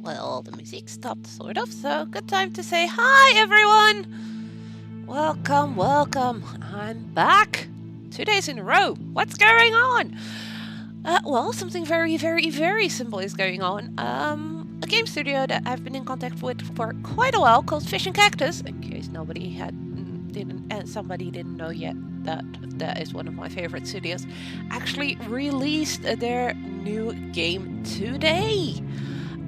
Well, the music stopped, sort of, so good time to say hi, everyone! Welcome, welcome. I'm back. 2 days in a row. What's going on? Well, something very, very, very simple is going on. A game studio that I've been in contact with for quite a while called Fish and Cactus, in case somebody didn't know yet that that is one of my favorite studios, actually released their new game today.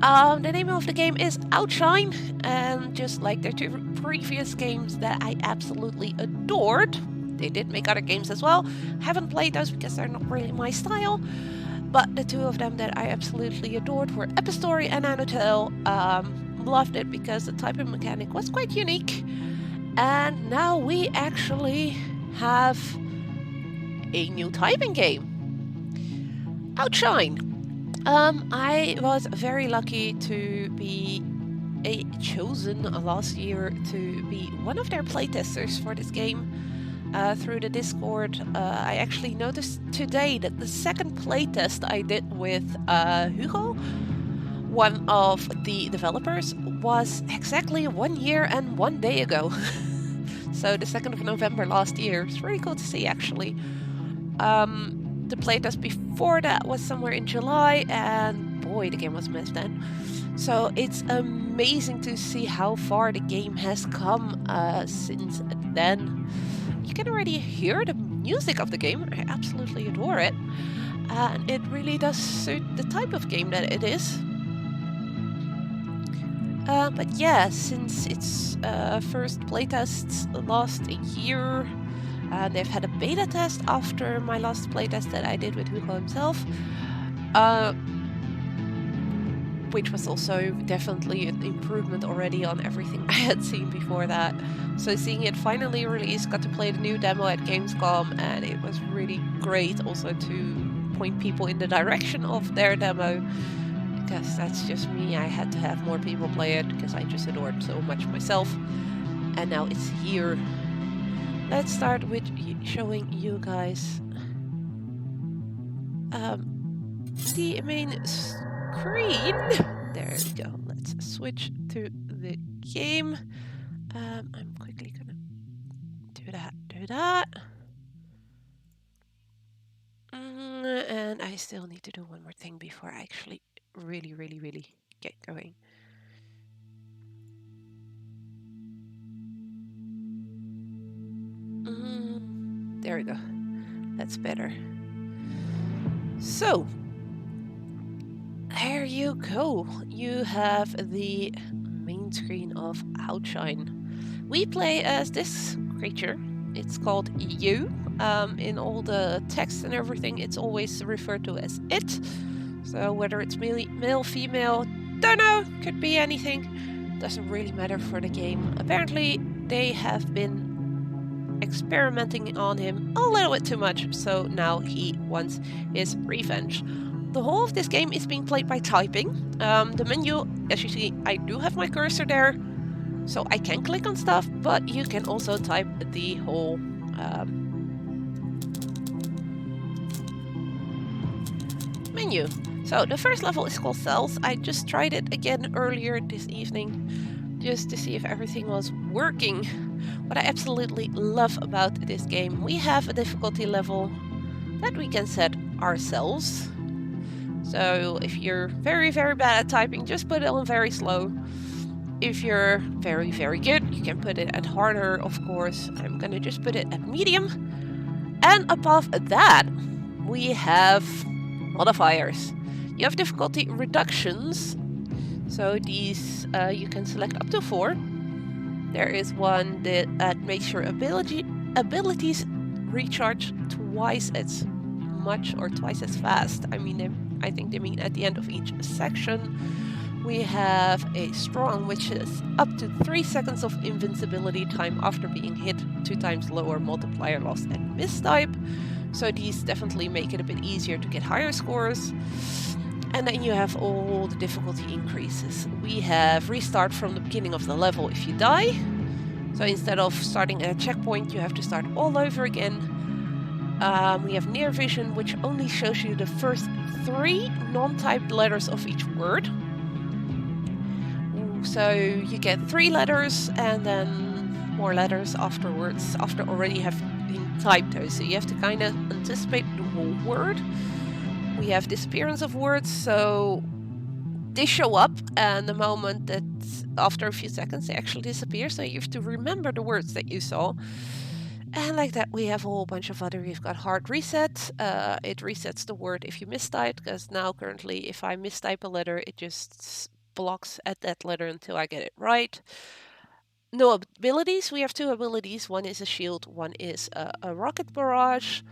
The name of the game is Outshine, and just like their two previous games that I absolutely adored, they did make other games as well. Haven't played those because they're not really my style, but the two of them that I absolutely adored were Epistory and Anotel. Loved it because the typing mechanic was quite unique, and now we actually have a new typing game, Outshine. I was very lucky to be chosen last year to be one of their playtesters for this game through the Discord. I actually noticed today that the second playtest I did with Hugo, one of the developers, was exactly 1 year and 1 day ago. So the 2nd of November last year. It's really cool to see, actually. The playtest before that was somewhere in July, and boy, the game was messed then. So it's amazing to see how far the game has come since then. You can already hear the music of the game. I absolutely adore it. And it really does suit the type of game that it is. But yeah, since its first playtests last year, they've had a beta test after my last playtest that I did with Hugo himself, which was also definitely an improvement already on everything I had seen before that. So seeing it finally released, got to play the new demo at Gamescom, and it was really great also to point people in the direction of their demo, because that's just me. I had to have more people play it because I just adored so much myself, and now it's here. Let's start with showing you guys the main screen. There we go. Let's switch to the game. I'm quickly gonna do that. And I still need to do one more thing before I actually really get going. There we go. That's better. So, there you go. You have the main screen of Outshine. We play as this creature. It's called you. In all the text and everything, it's always referred to as it. So whether it's male, female, don't know, could be anything. Doesn't really matter for the game. Apparently, they have been experimenting on him a little bit too much, so now he wants his revenge. The whole of this game is being played by typing. The menu, as you see, I do have my cursor there, so I can click on stuff, but you can also type the whole menu. So the first level is called Cells. I just tried it again earlier this evening, just to see if everything was working. What I absolutely love about this game, we have a difficulty level that we can set ourselves. So if you're very bad at typing, just put it on very slow. If you're very good, you can put it at harder, of course. I'm gonna just put it at medium. And above that, we have modifiers. You have difficulty reductions. So these you can select up to 4. There is one that makes your abilities recharge twice as much or twice as fast. I think they mean at the end of each section. We have a strong, which is up to 3 seconds of invincibility time after being hit, 2 times lower multiplier loss and mistype. So these definitely make it a bit easier to get higher scores. And then you have all the difficulty increases. We have restart from the beginning of the level if you die. So instead of starting at a checkpoint, you have to start all over again. We have near vision, which only shows you the first 3 non-typed letters of each word. So you get 3 letters and then more letters afterwards, after already having typed those. So you have to kind of anticipate the whole word. We have disappearance of words, so they show up, and the moment that after a few seconds they actually disappear, so you have to remember the words that you saw. And like that, we have a whole bunch of other. We've got hard reset. It resets the word if you mistype, because now currently if I mistype a letter, it just blocks at that letter until I get it right. No abilities. We have 2 abilities. One is a shield, one is a rocket barrage.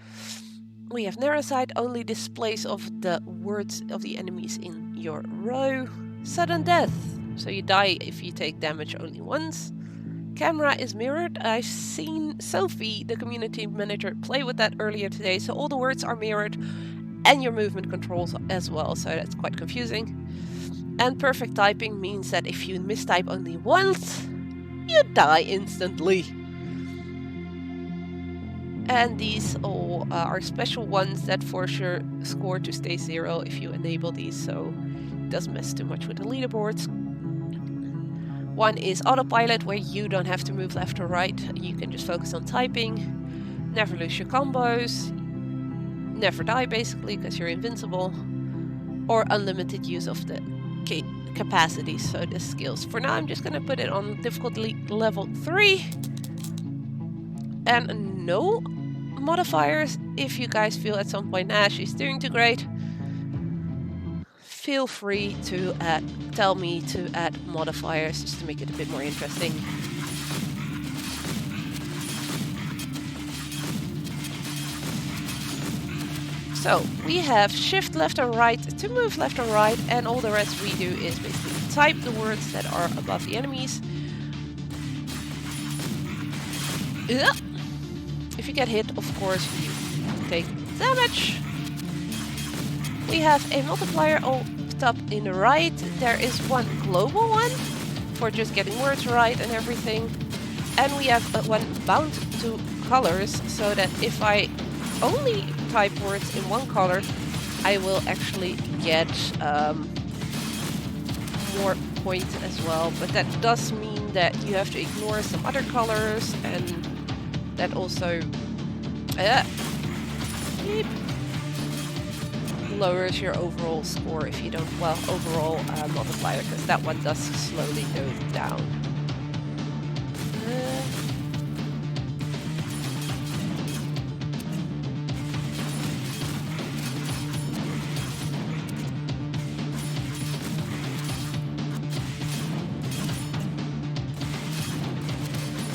We have narrow sight, only displays of the words of the enemies in your row. Sudden death, so you die if you take damage only once. Camera is mirrored. I've seen Sophie, the community manager, play with that earlier today, so all the words are mirrored and your movement controls as well, so that's quite confusing. And perfect typing means that if you mistype only once, you die instantly. And these all are special ones that force your score to stay 0 if you enable these, so it doesn't mess too much with the leaderboards. One is autopilot, where you don't have to move left or right. You can just focus on typing. Never lose your combos. Never die, basically, because you're invincible. Or unlimited use of the capacities, so the skills. For now, I'm just going to put it on difficulty level 3. And no modifiers. If you guys feel at some point, nah, she's doing too great, feel free to tell me to add modifiers just to make it a bit more interesting. So we have shift left or right to move left or right, and all the rest we do is basically type the words that are above the enemies. If you get hit, of course, you take damage. We have a multiplier up in the right. There is one global one for just getting words right and everything. And we have one bound to colors, so that if I only type words in one color, I will actually get more points as well. But that does mean that you have to ignore some other colors, and that also lowers your overall score if you don't, well, overall multiplier, because that one does slowly go down.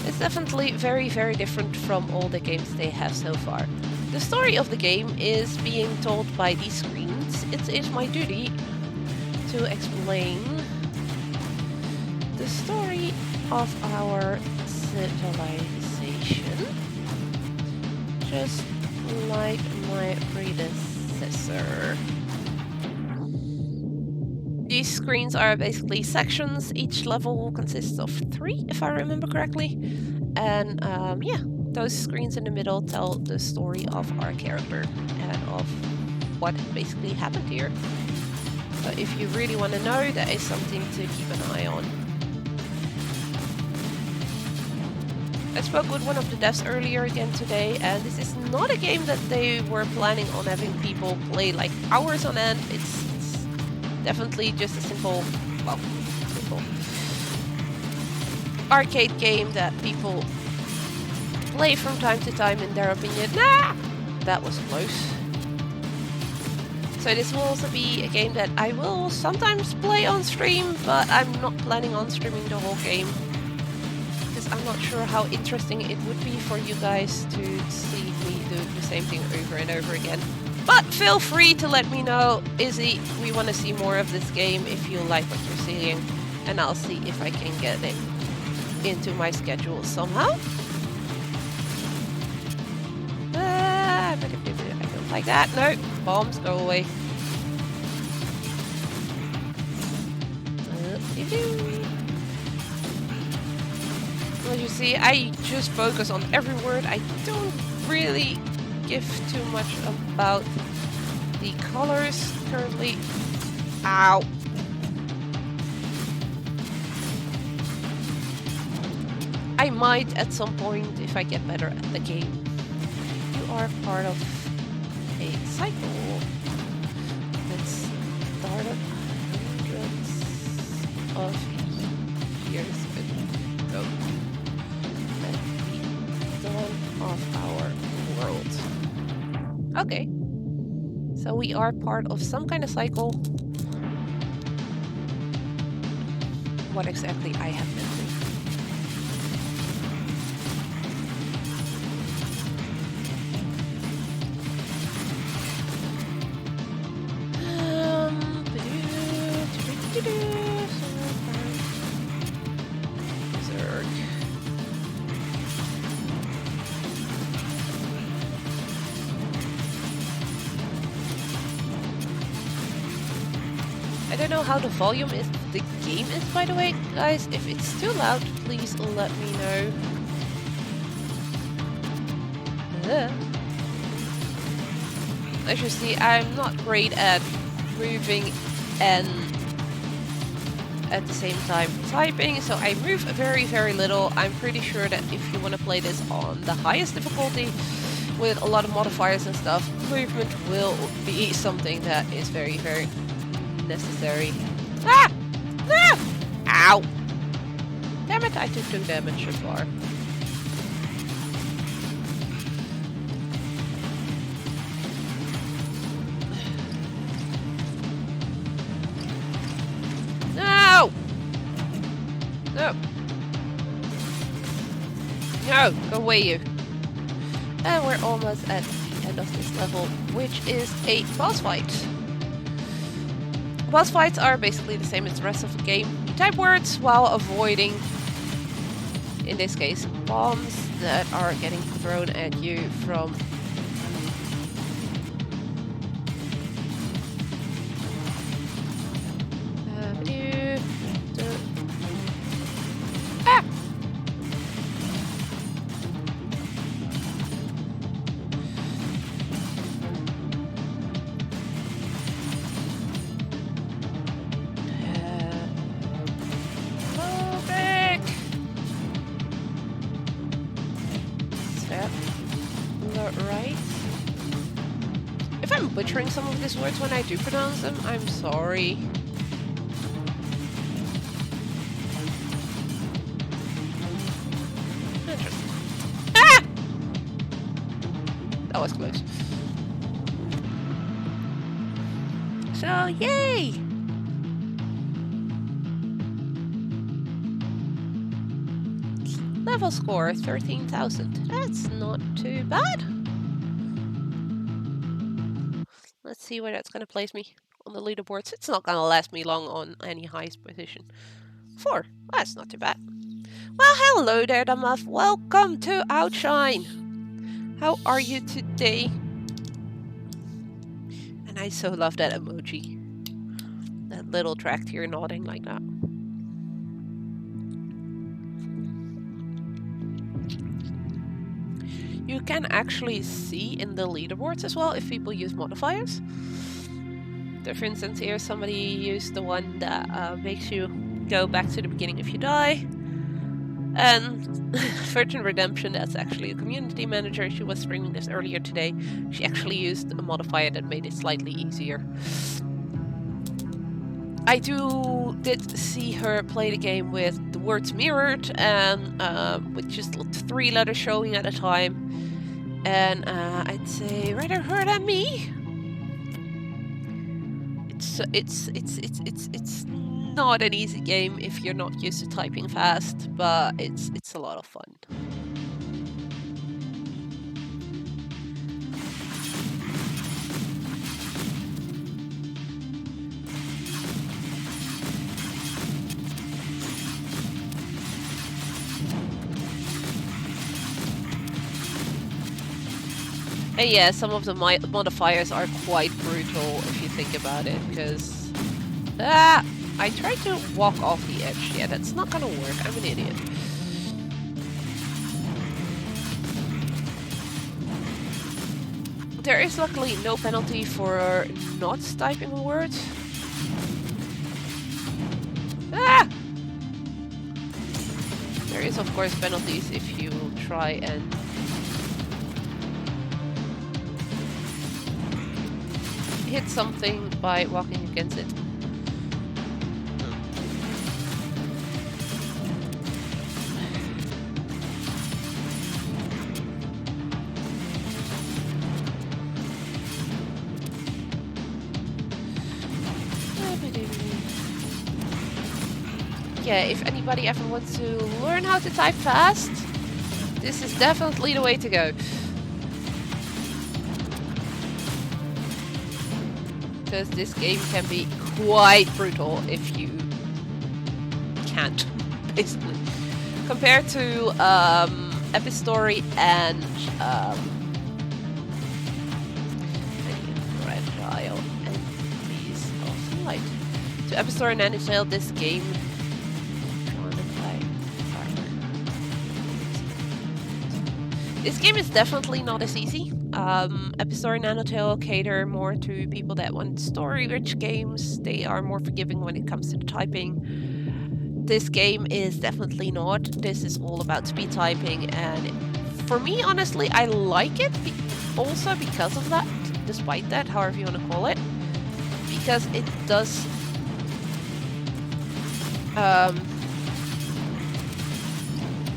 It's definitely very, very different from all the games they have so far. The story of the game is being told by these screens. It is my duty to explain the story of our civilization, just like my predecessor. These screens are basically sections. Each level consists of 3, if I remember correctly. And yeah, those screens in the middle tell the story of our character and of what basically happened here. So if you really want to know, that is something to keep an eye on. I spoke with one of the devs earlier again today, and this is not a game that they were planning on having people play like hours on end. It's definitely just a simple, well, simple arcade game that people play from time to time, in their opinion. Nah! That was close. So this will also be a game that I will sometimes play on stream, but I'm not planning on streaming the whole game, because I'm not sure how interesting it would be for you guys to see me do the same thing over and over again. But feel free to let me know, Izzy, we want to see more of this game if you like what you're seeing, and I'll see if I can get it into my schedule somehow. I don't like that. No, bombs, go away. As you see, I just focus on every word. I don't really give too much about the colors currently. Ow. I might at some point if I get better at the game. You are part of a cycle that's started hundreds of years ago at the dawn of our world. Okay, so we are part of some kind of cycle. What exactly I have been through. Zerg. I don't know how the volume is. The game is, by the way, guys. If it's too loud, please let me know. As you see, I'm not great at moving and at the same time typing, so I move very, very little. I'm pretty sure that if you want to play this on the highest difficulty with a lot of modifiers and stuff, movement will be something that is very, very necessary. Ah! Ah! Ow! Damn it, I took 2 damage so far. No! No! No! Go away, you! And we're almost at the end of this level, which is a boss fight. Boss fights are basically the same as the rest of the game. You type words while avoiding, in this case, bombs that are getting thrown at you from right. If I'm butchering some of these words when I do pronounce them, I'm sorry. Interesting. Ah! That was close. So, yay! Level score 13,000. That's not too bad. Let's see where that's going to place me on the leaderboards. It's not going to last me long on any highest position. 4. That's not too bad. Well, hello there, Damuff. Welcome to Outshine. How are you today? And I so love that emoji. That little track here nodding like that. You can actually see in the leaderboards as well if people use modifiers. So for instance, here somebody used the one that makes you go back to the beginning if you die. And Virgin Redemption, that's actually a community manager. She was streaming this earlier today. She actually used a modifier that made it slightly easier. I did see her play the game with the words mirrored and with just 3 letters showing at a time. And I'd say rather her than me. It's not an easy game if you're not used to typing fast, but it's a lot of fun. And yeah, some of the modifiers are quite brutal if you think about it, because I tried to walk off the edge. Yeah, that's not gonna work. I'm an idiot. There is luckily no penalty for not typing a word. There is of course penalties if you try and hit something by walking against it. Yeah, if anybody ever wants to learn how to type fast, this is definitely the way to go. Because this game can be quite brutal if you can't, basically. Compared to Epistory and Fragile Enemies of Light. To Epistory and Undertale, this game. This game is definitely not as easy. Epistory and Undertale cater more to people that want story-rich games. They are more forgiving when it comes to the typing. This game is definitely not. This is all about speed typing, and for me, honestly, I like it also because of that, despite that, however you want to call it. Because it does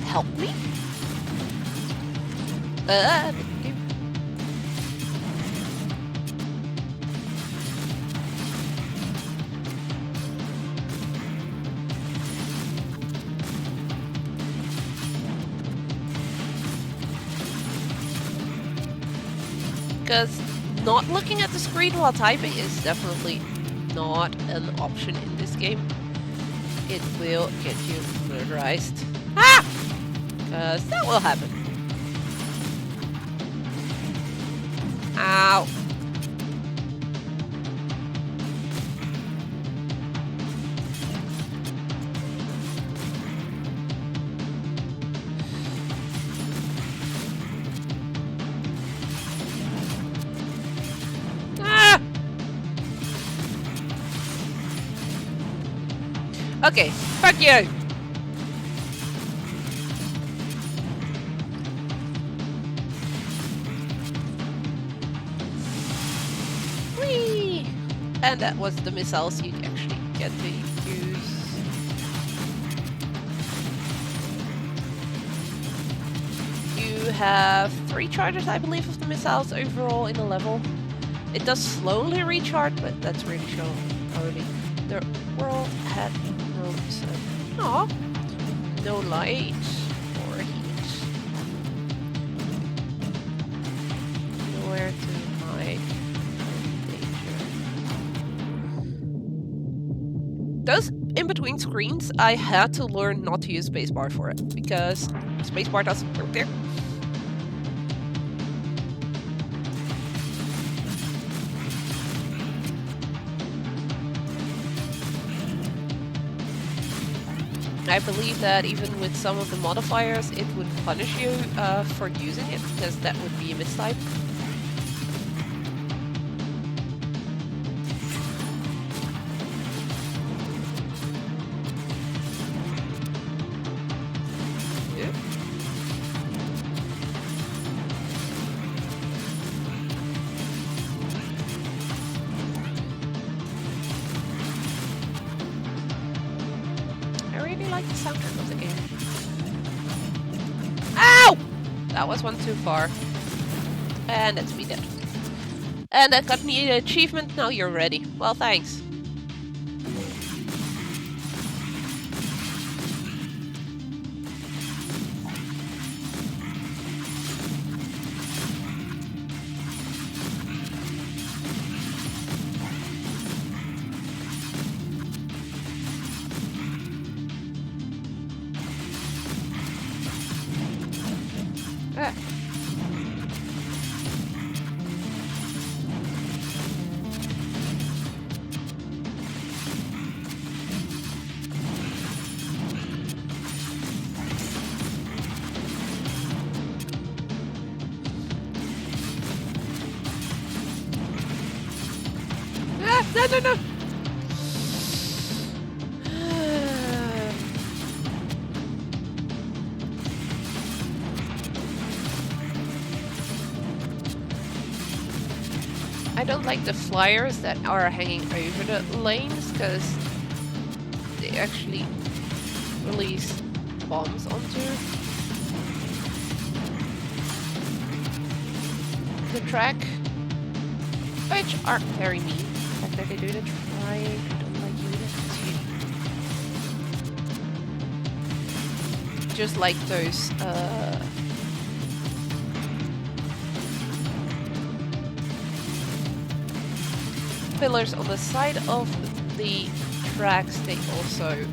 help me. Because not looking at the screen while typing is definitely not an option in this game. It will get you murderized. Ah! Because that will happen. Ow. Ah! Okay, fuck you. And that was the missiles you actually get to use. You have 3 charges, I believe, of the missiles overall in the level. It does slowly recharge, but that's really shown already. The world had no sun. Aw. No light or heat. Nowhere to hide. Those in-between screens, I had to learn not to use spacebar for it, because spacebar doesn't work there. I believe that even with some of the modifiers, it would punish you for using it, because that would be a mistype. That was one too far. And that's me dead. And that got me an achievement, now you're ready. Well, thanks. No. don't like the flyers that are hanging over the lanes because they actually release bombs onto the track, which aren't very mean. The fact that they do the trying, I don't like you. Just like those pillars on the side of the tracks, they also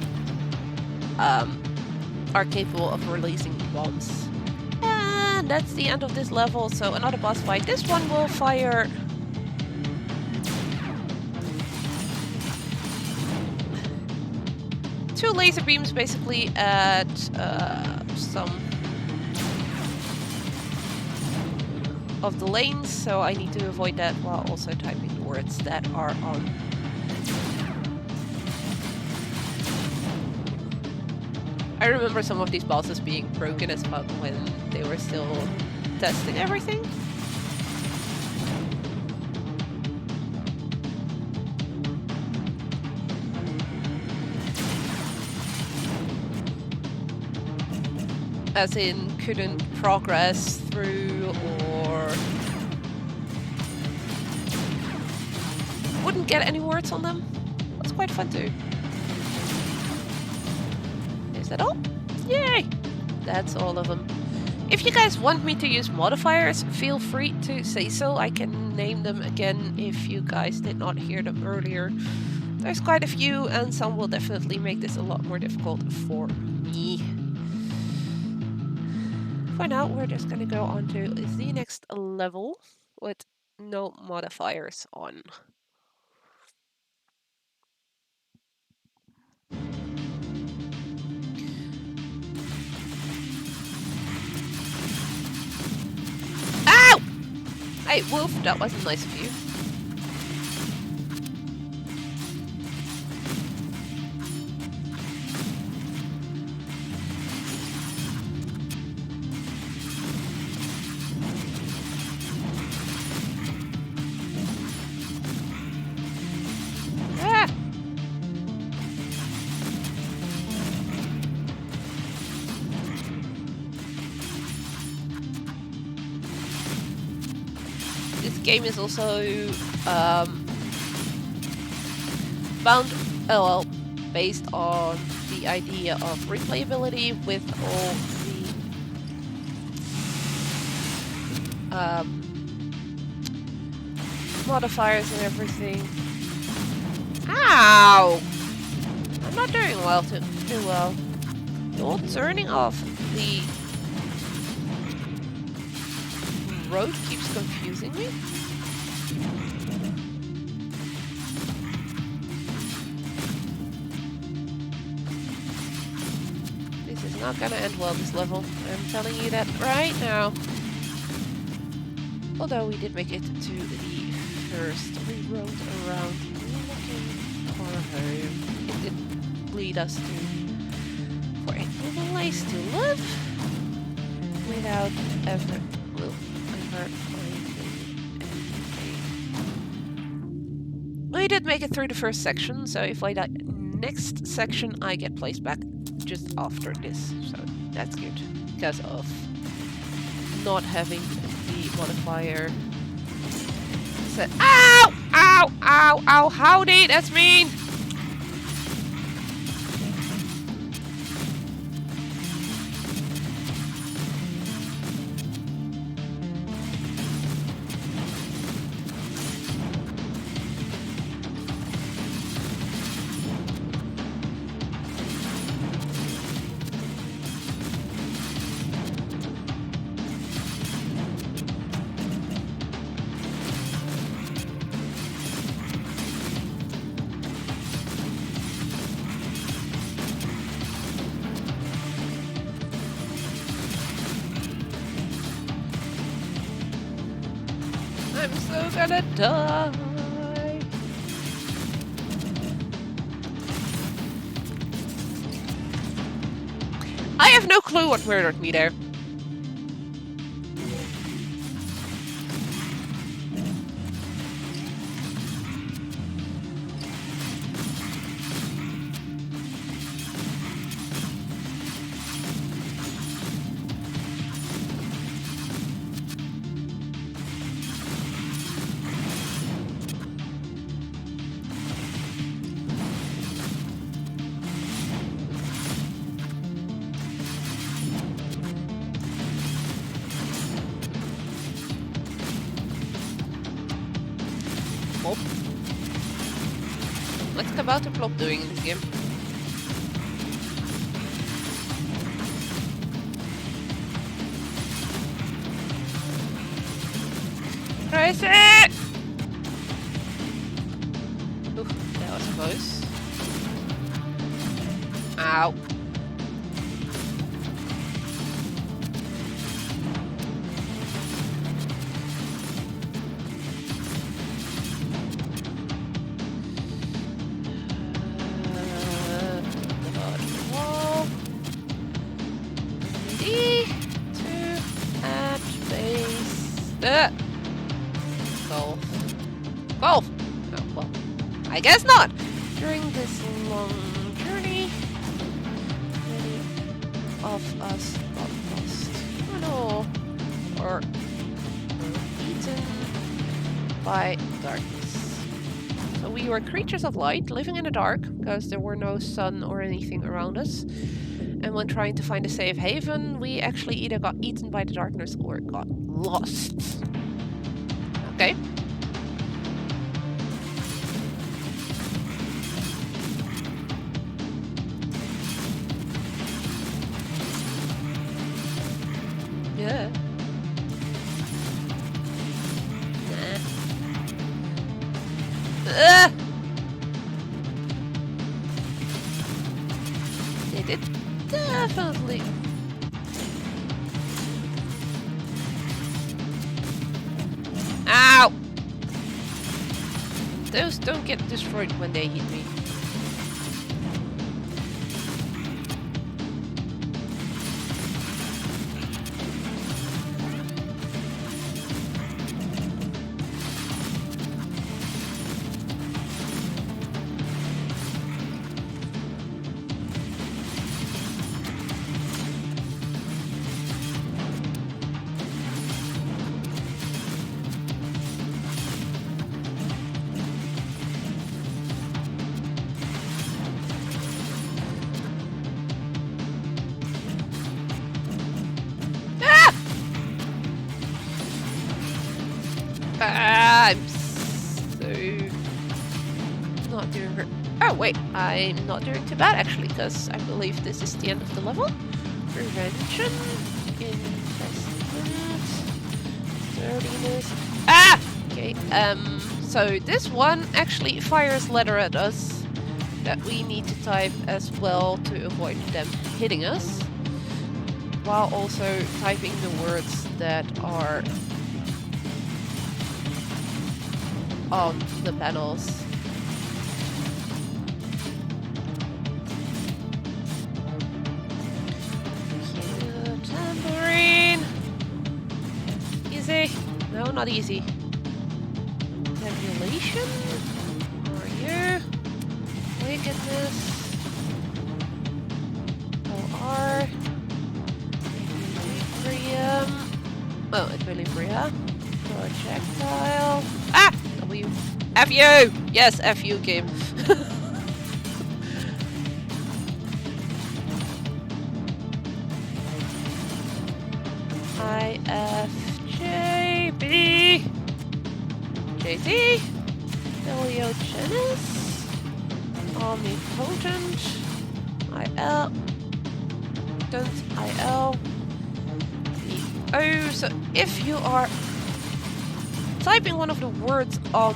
are capable of releasing bombs. And that's the end of this level, so another boss fight. This one will fire two laser beams basically at some of the lanes, so I need to avoid that while also typing the words that are on. I remember some of these bosses being broken as fuck when they were still testing everything. As in, couldn't progress through or wouldn't get any words on them. That's quite fun too. Is that all? Yay! That's all of them. If you guys want me to use modifiers, feel free to say so. I can name them again if you guys did not hear them earlier. There's quite a few, and some will definitely make this a lot more difficult for me. For now, we're just gonna go on to the next level with no modifiers on. Ow! Hey, Wolf, that wasn't nice of you. Game is also based on the idea of replayability with all the modifiers and everything. Ow! I'm not doing well too well. You're turning off the road keeps confusing me. This is not gonna end well, this level. I'm telling you that right now. Although we did make it to the first road around looking for home. It did lead us to for a little place to live without ever we did make it through the first section, so if I die next section, I get placed back just after this. So that's good, because of not having the modifier set. Ow! Ow! Ow! Ow! Howdy! That's mean! I'm so gonna die. I have no clue what murdered me there. Golf. What's Kabouterplop doing in this game? Crazy! Oof, that was close. Ow. Wall. D to add base. Golf. Golf! Oh, well, I guess not. During this long journey, many of us got lost. Oh no. Or were eaten by darkness. So we were creatures of light, living in the dark, because there were no sun or anything around us. And when trying to find a safe haven, we actually either got eaten by the darkness or got lost. Okay. Yeah. Nah. They did definitely. Ow! Those don't get destroyed when they hit me. I'm so not doing her. Oh wait, I'm not doing too bad actually, because I believe this is the end of the level. Prevention, investment, sturdiness. Ah! Okay. So this one actually fires letter at us that we need to type as well to avoid them hitting us, while also typing the words that are on the panels. Tambourine! Easy? No, not easy. Tabulation? Who are you? Wickedness. OR. Equilibrium. Oh, equilibrium. Projectile. Ah! W. F you! Yes, F you game. I F J B J T Heliogenis Omnipotent I L Don't I L B O. So if you are typing one of the words on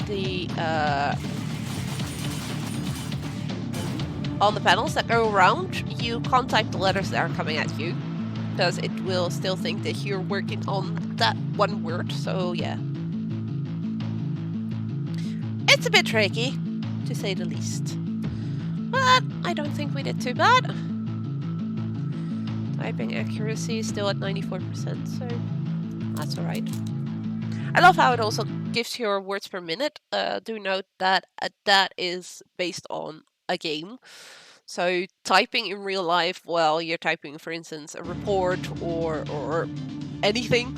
the panels that go around, you can't type the letters that are coming at you, because it will still think that you're working on that one word. So yeah, it's a bit tricky, to say the least. But I don't think we did too bad. Typing accuracy is still at 94%, so that's alright. I love how it also gives your words per minute. Do note that that is based on a game. So typing in real life while you're typing, for instance, a report or anything,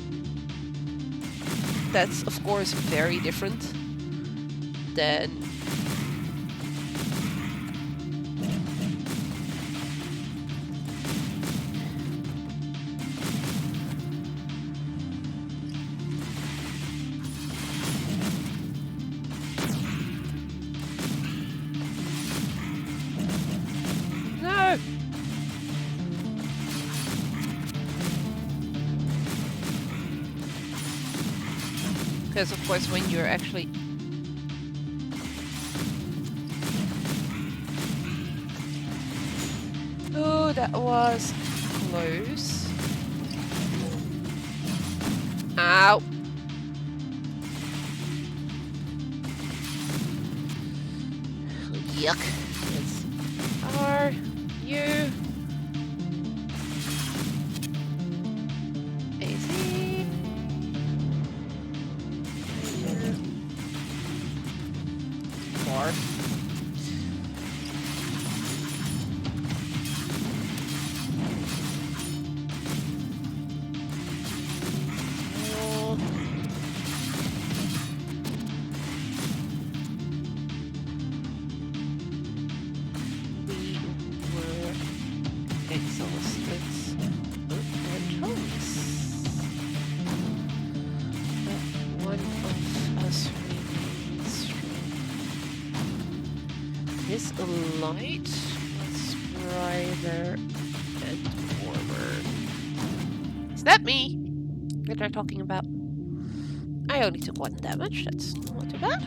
that's of course very different than Because of course when you're actually... Oh, that was close. Ow. Yuck. Yes. Are you... Easy. More. This light was brighter and warmer. Is that me that they're talking about? I only took 1 damage, that's not too bad.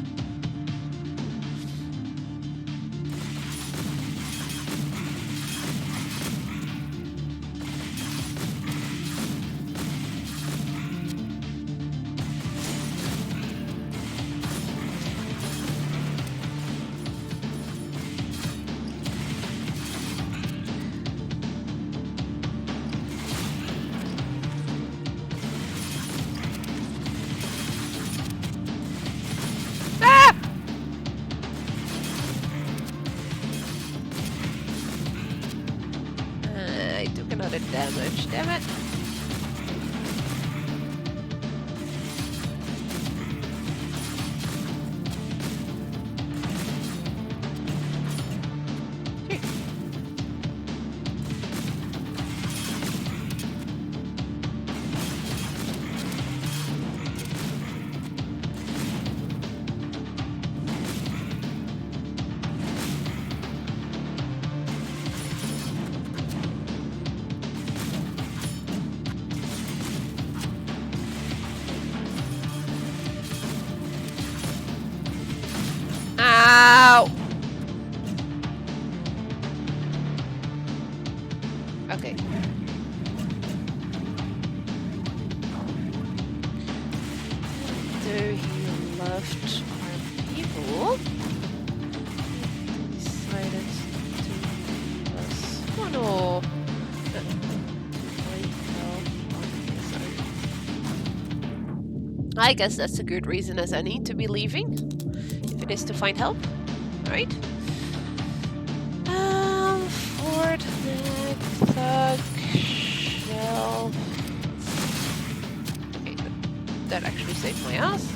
Another damage, damn it. Ow! Okay. So he left our people. He decided to leave us. Oh no! I guess that's a good reason as any to be leaving. If it is to find help. Right? Ford, Thug, Shell. Okay, that actually saved my ass.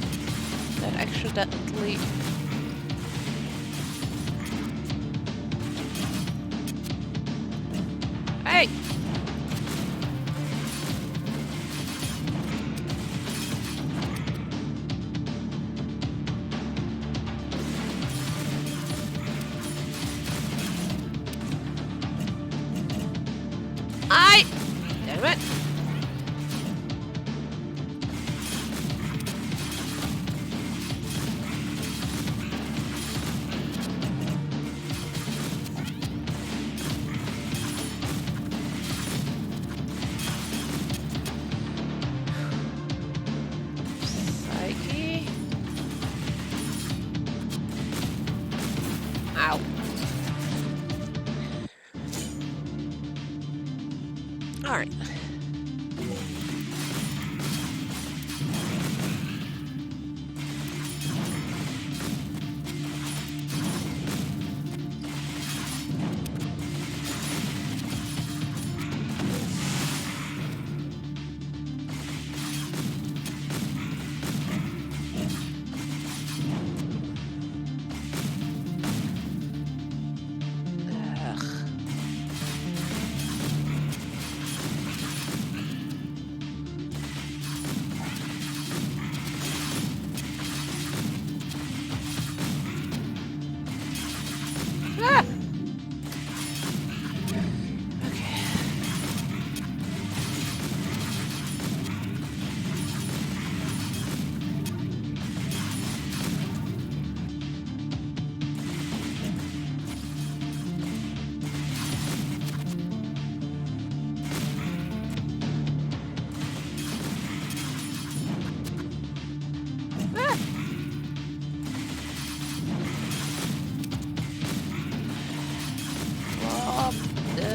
That accidentally... Hey! Damn it. Psyche. Ow. All right.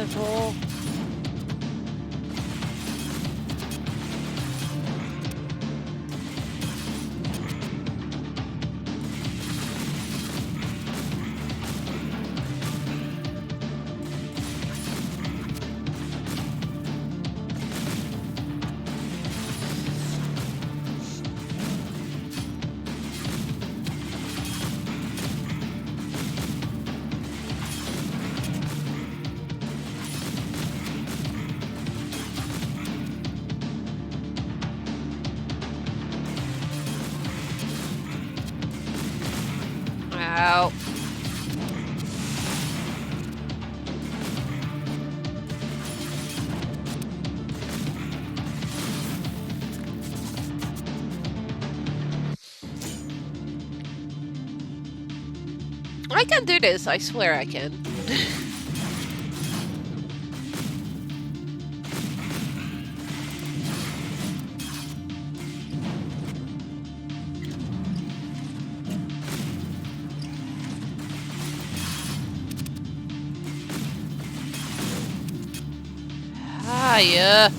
beautiful. Ow. I can do this, I swear I can. Hiya.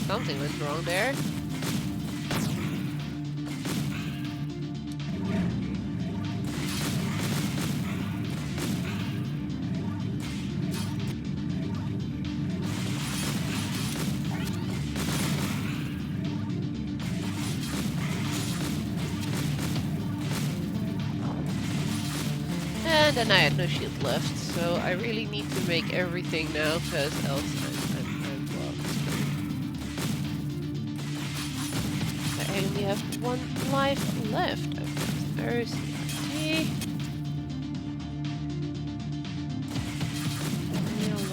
Something went wrong there. And then I had no shield left, so I really need to make everything now, because else I'm blocked. I only have one life left. There's the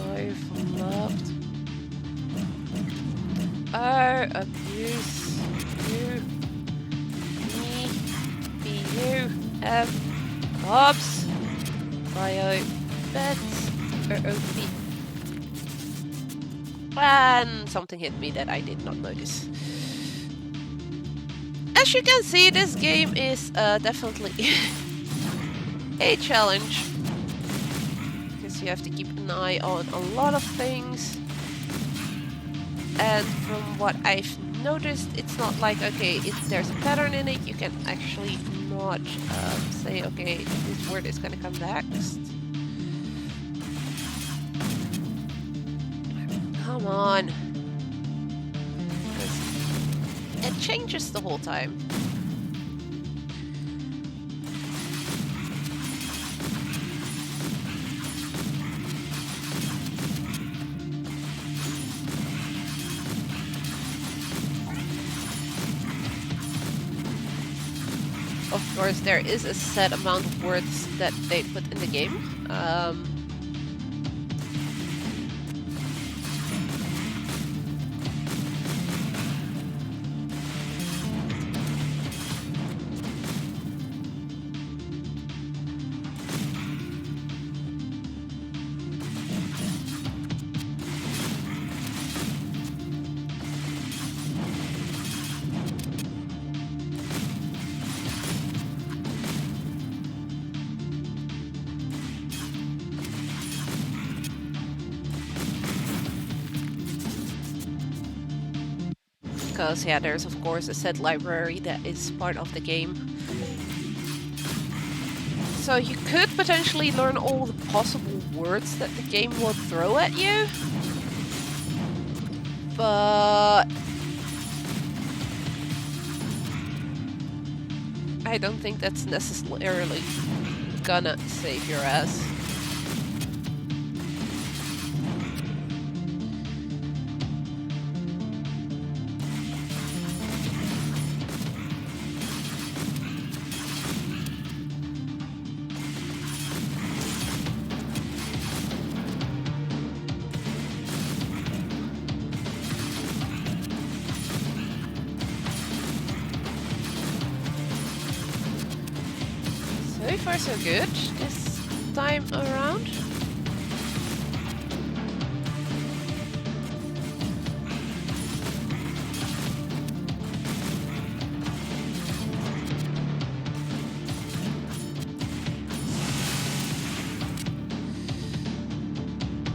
life left. Oh, abuse you, me, be you, Bobs. Bio beds OP. And something hit me that I did not notice. As you can see, this game is definitely a challenge, because you have to keep an eye on a lot of things. And from what I've noticed, it's not like, okay, there's a pattern in it, you can actually not say, okay, this word is gonna come next. Come on. Because it changes the whole time. Of course, there is a set amount of words that they put in the game. Because, yeah, there's of course a set library that is part of the game. So you could potentially learn all the possible words that the game will throw at you. But I don't think that's necessarily gonna save your ass. So far so good this time around.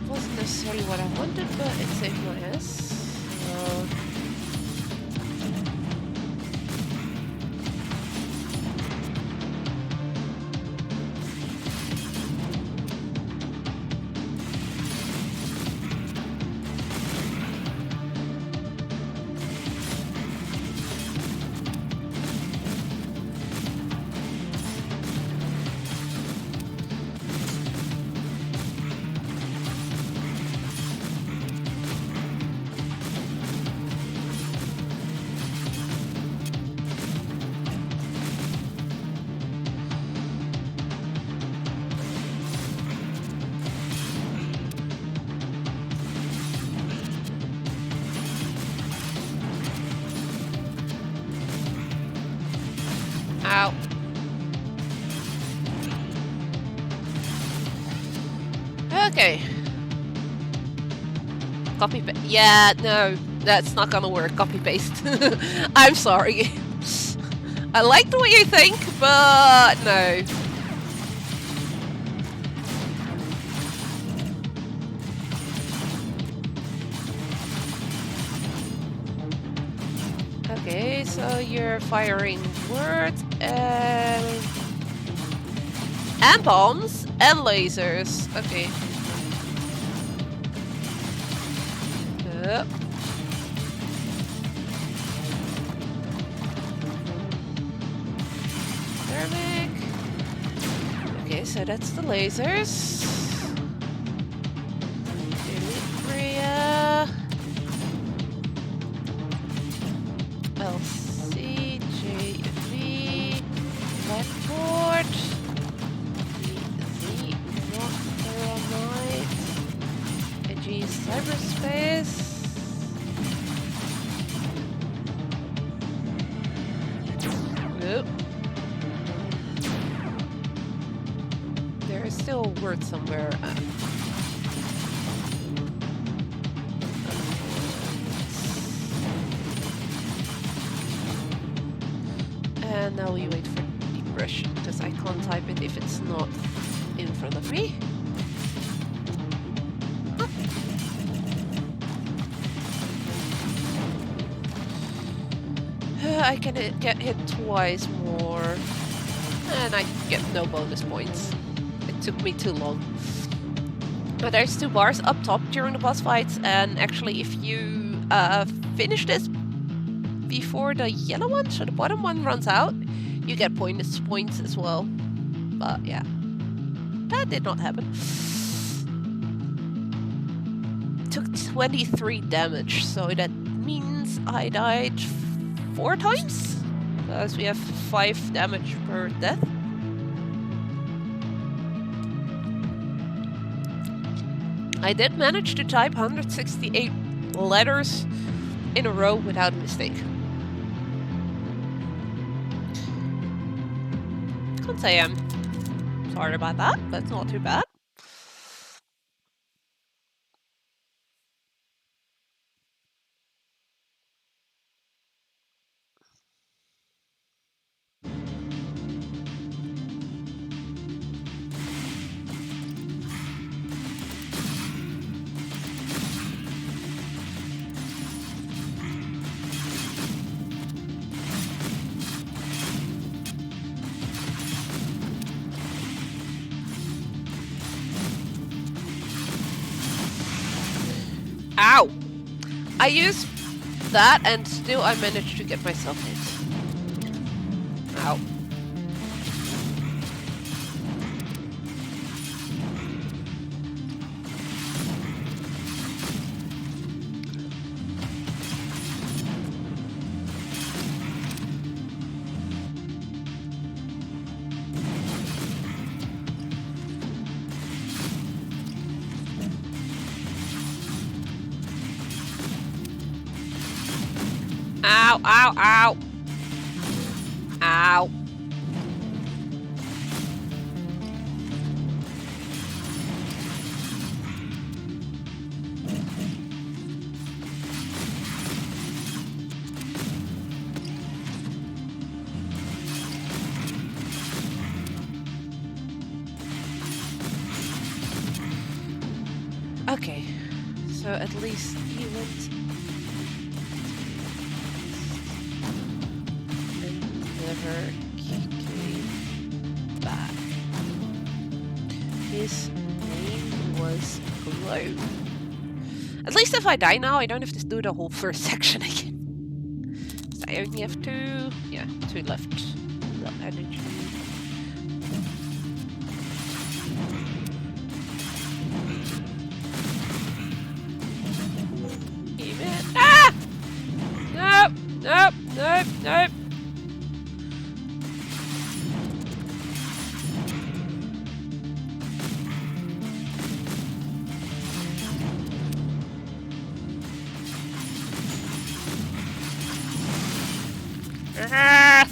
Wasn't necessarily what I wanted, but it saved my ass. So ow. Okay. Copy paste. Yeah, no, that's not gonna work. Copy paste. I'm sorry. I like the way you think, but no. Okay, so you're firing words and bombs and lasers. Okay. Yep. Thermic. Okay, so that's the lasers. Electria. LC, JV, Blackboard, the Rocktheronite, AG Cyberspace. Nope. There is still a word somewhere. And now we wait for depression, because I can't type it if it's not in front of me. I can get hit twice more, and I get no bonus points. It took me too long. But there's 2 bars up top during the boss fights, and actually if you finish this before the yellow one, so the bottom one runs out, you get bonus points as well. But yeah, that did not happen. Took 23 damage, so that means I died 4 times, because we have 5 damage per death. I did manage to type 168 letters in a row without a mistake. Can't say I'm sorry about that. That's not too bad. Ow! I used that and still I managed to get myself hit. Ow. Ow, ow, ow. Ow. Okay, so at least he went and never came back. His name was Glow. At least if I die now, I don't have to do the whole first section again. So I only have two left. The energy. Ah! Nope, nope, nope, nope. Ah!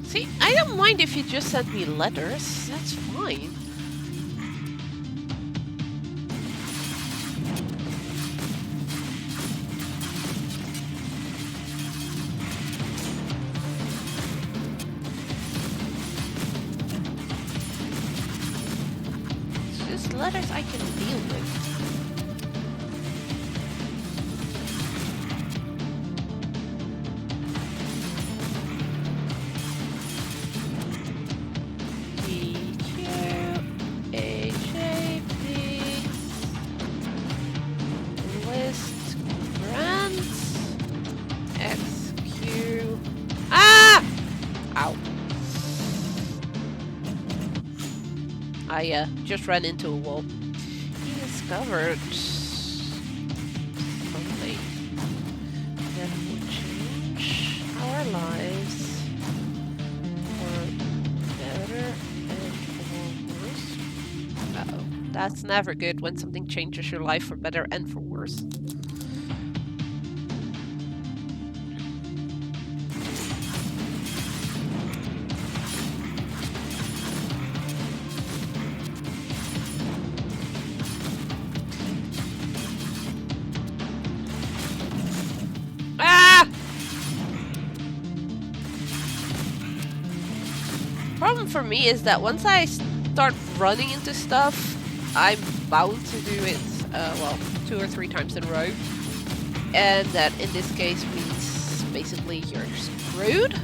See, I don't mind if you just send me letters. That's fine. It's just letters I can deal with. I just ran into a wall. He discovered something that will change our lives for better and for worse. Uh-oh. That's never good when something changes your life for better and for worse. Problem for me is that once I start running into stuff, I'm bound to do it, well, 2 or 3 times in a row. And that in this case means basically you're screwed.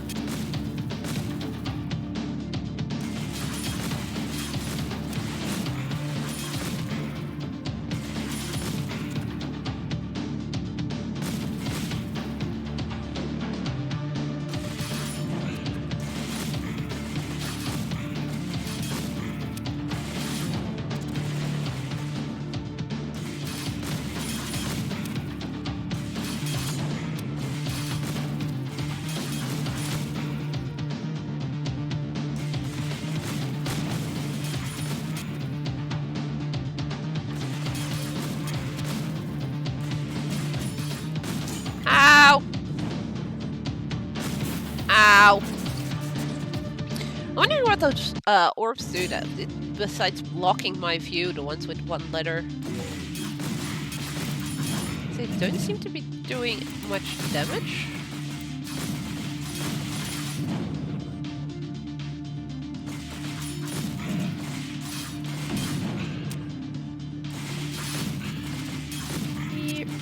Ow! I'm wondering what those orbs do that, besides blocking my view, the ones with 1 letter. They don't seem to be doing much damage.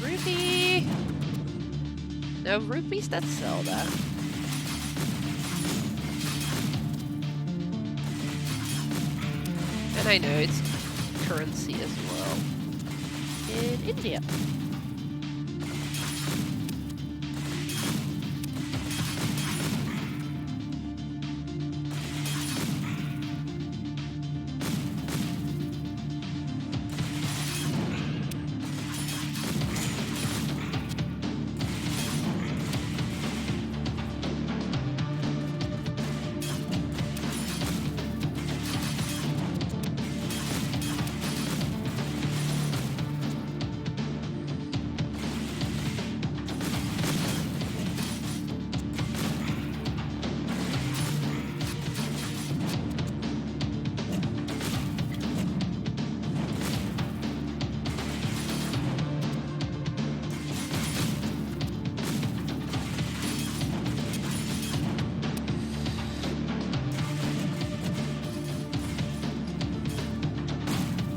Ruby! No rupees that sell that. I know, it's currency as well. In India.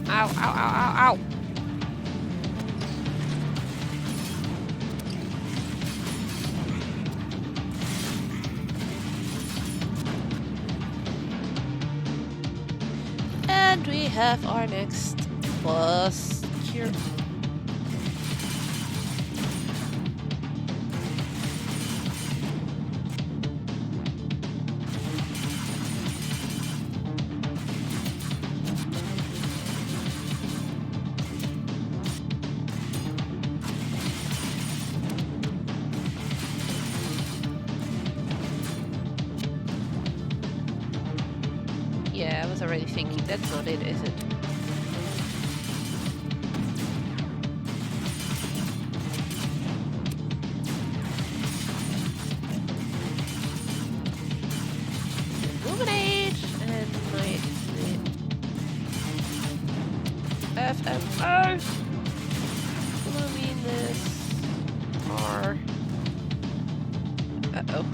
Ow, ow, ow, ow, ow! And we have our next boss here. Yeah, I was already thinking that's not it, is it? Illuminate and my FFO. Luminous R. Uh-oh.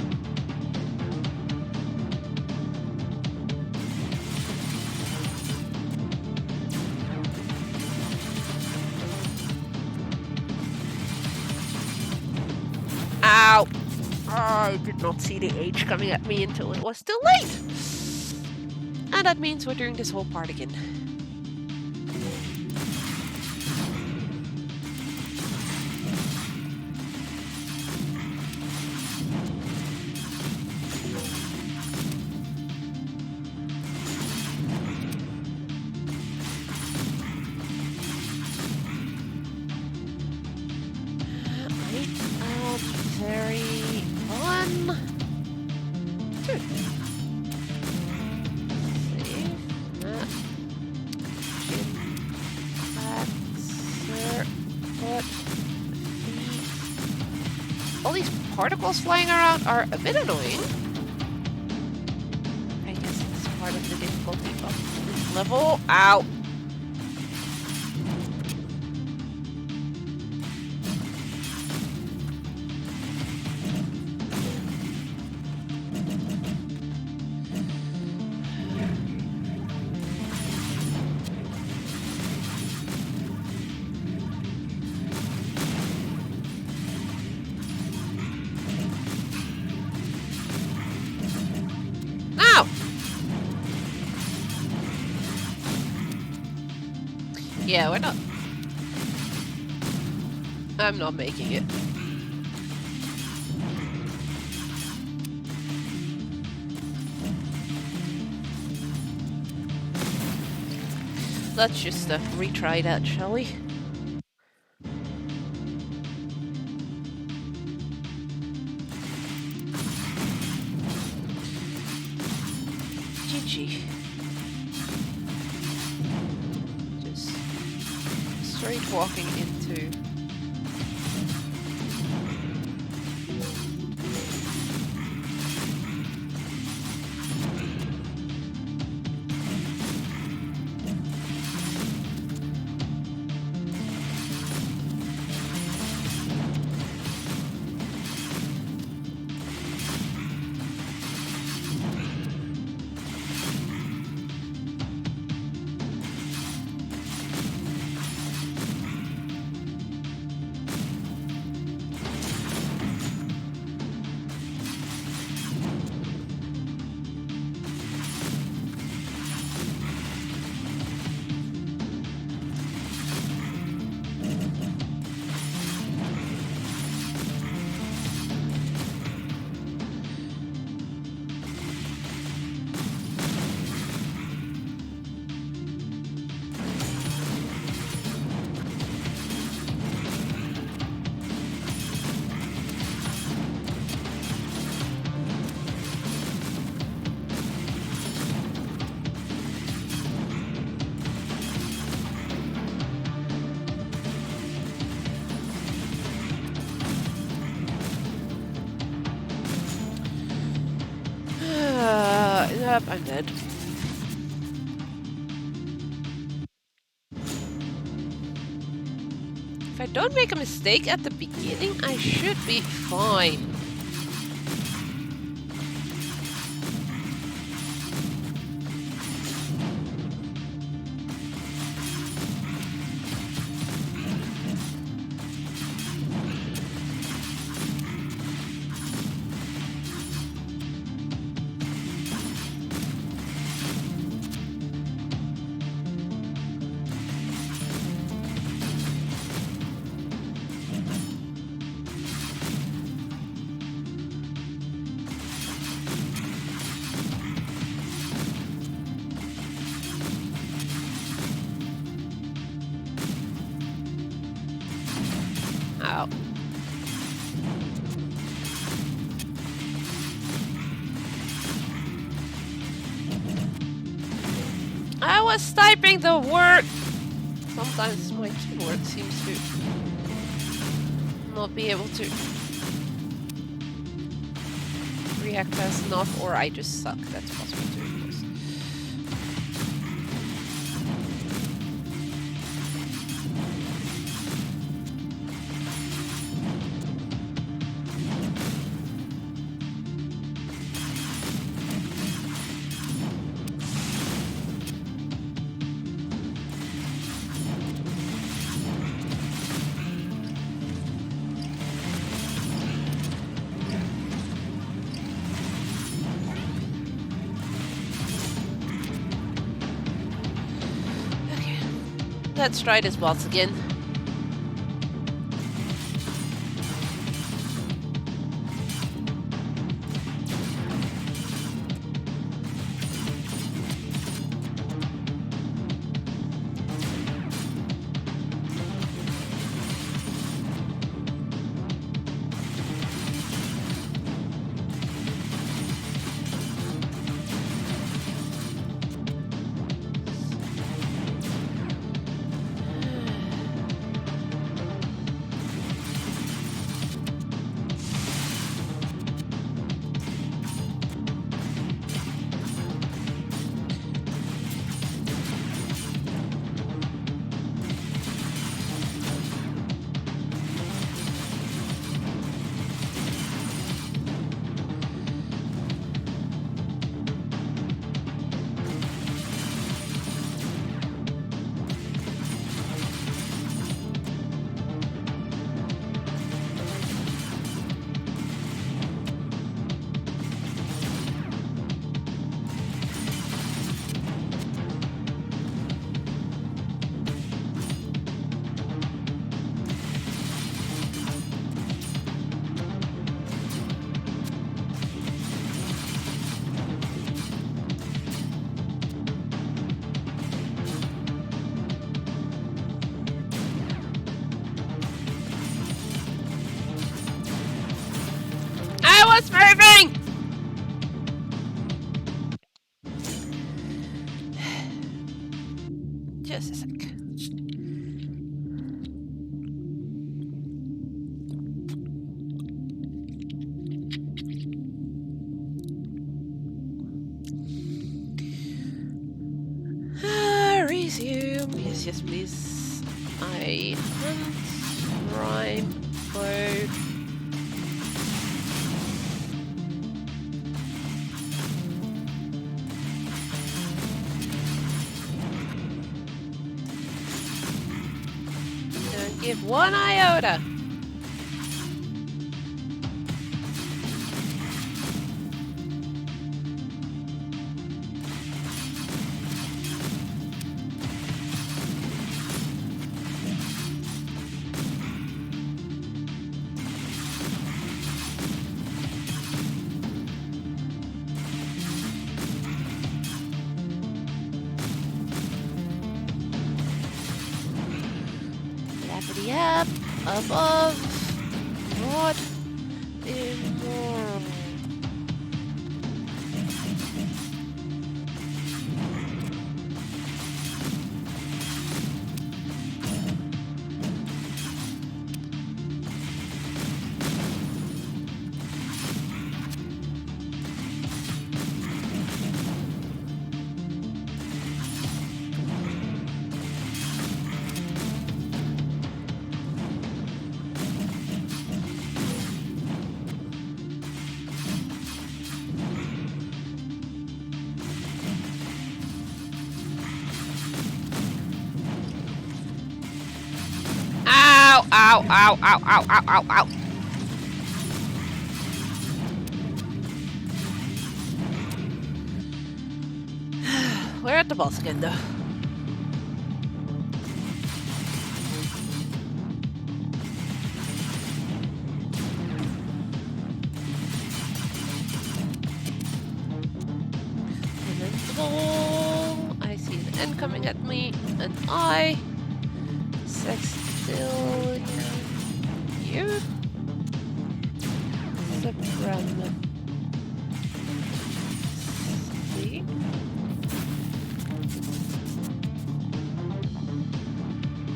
Ow! I did not see the H coming at me until it was too late! And that means we're doing this whole part again. Very fun. Save that. All these particles flying around are a bit annoying. I guess it's part of the difficulty of this level. Ow! Yeah, we're not. I'm not making it. Let's just retry that, shall we? GG. Straight walking into Yep, I'm dead. If I don't make a mistake at the beginning, I should be fine. Ow. I was typing the word. Sometimes my keyboard seems to not be able to react fast enough, or I just suck. That's possible too, of course. Let's try this boss again. It's moving! Just a sec. Resume. Yes, yes, please. I hunt, rhyme, bow. Don't give one iota. Yep, above, not immoral. Ow, ow, ow, ow, ow, ow, ow. We're at the boss again, though. Invincible. I see an N coming at me. An I. Sextillion. You. Supreme. See?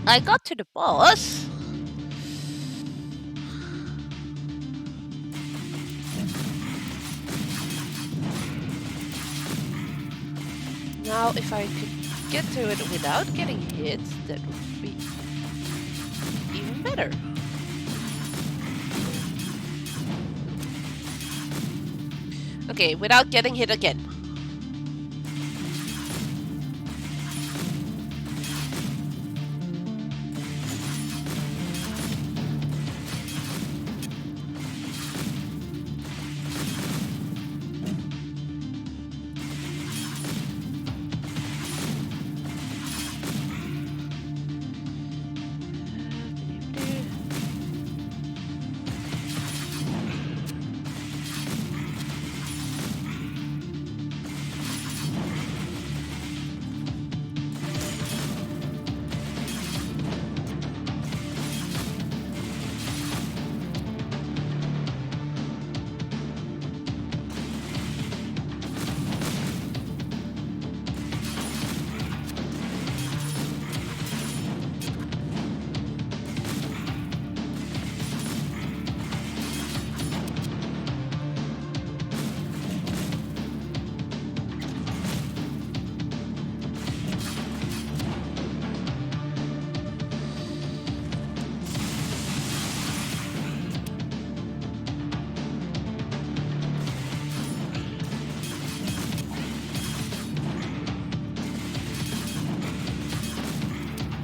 I got to the boss. Now, if I could get to it without getting hit, that would be even better. Okay, without getting hit again.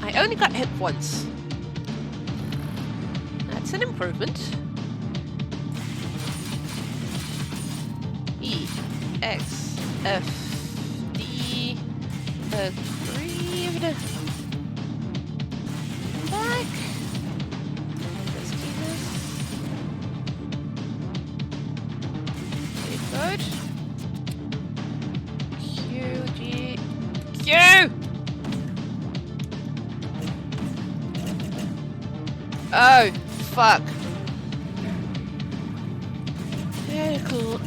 I only got hit once. That's an improvement. E, X, F, D, aggrieved. Back. Let's do this. Good. Q, G, Q! Oh, fuck. Very cool.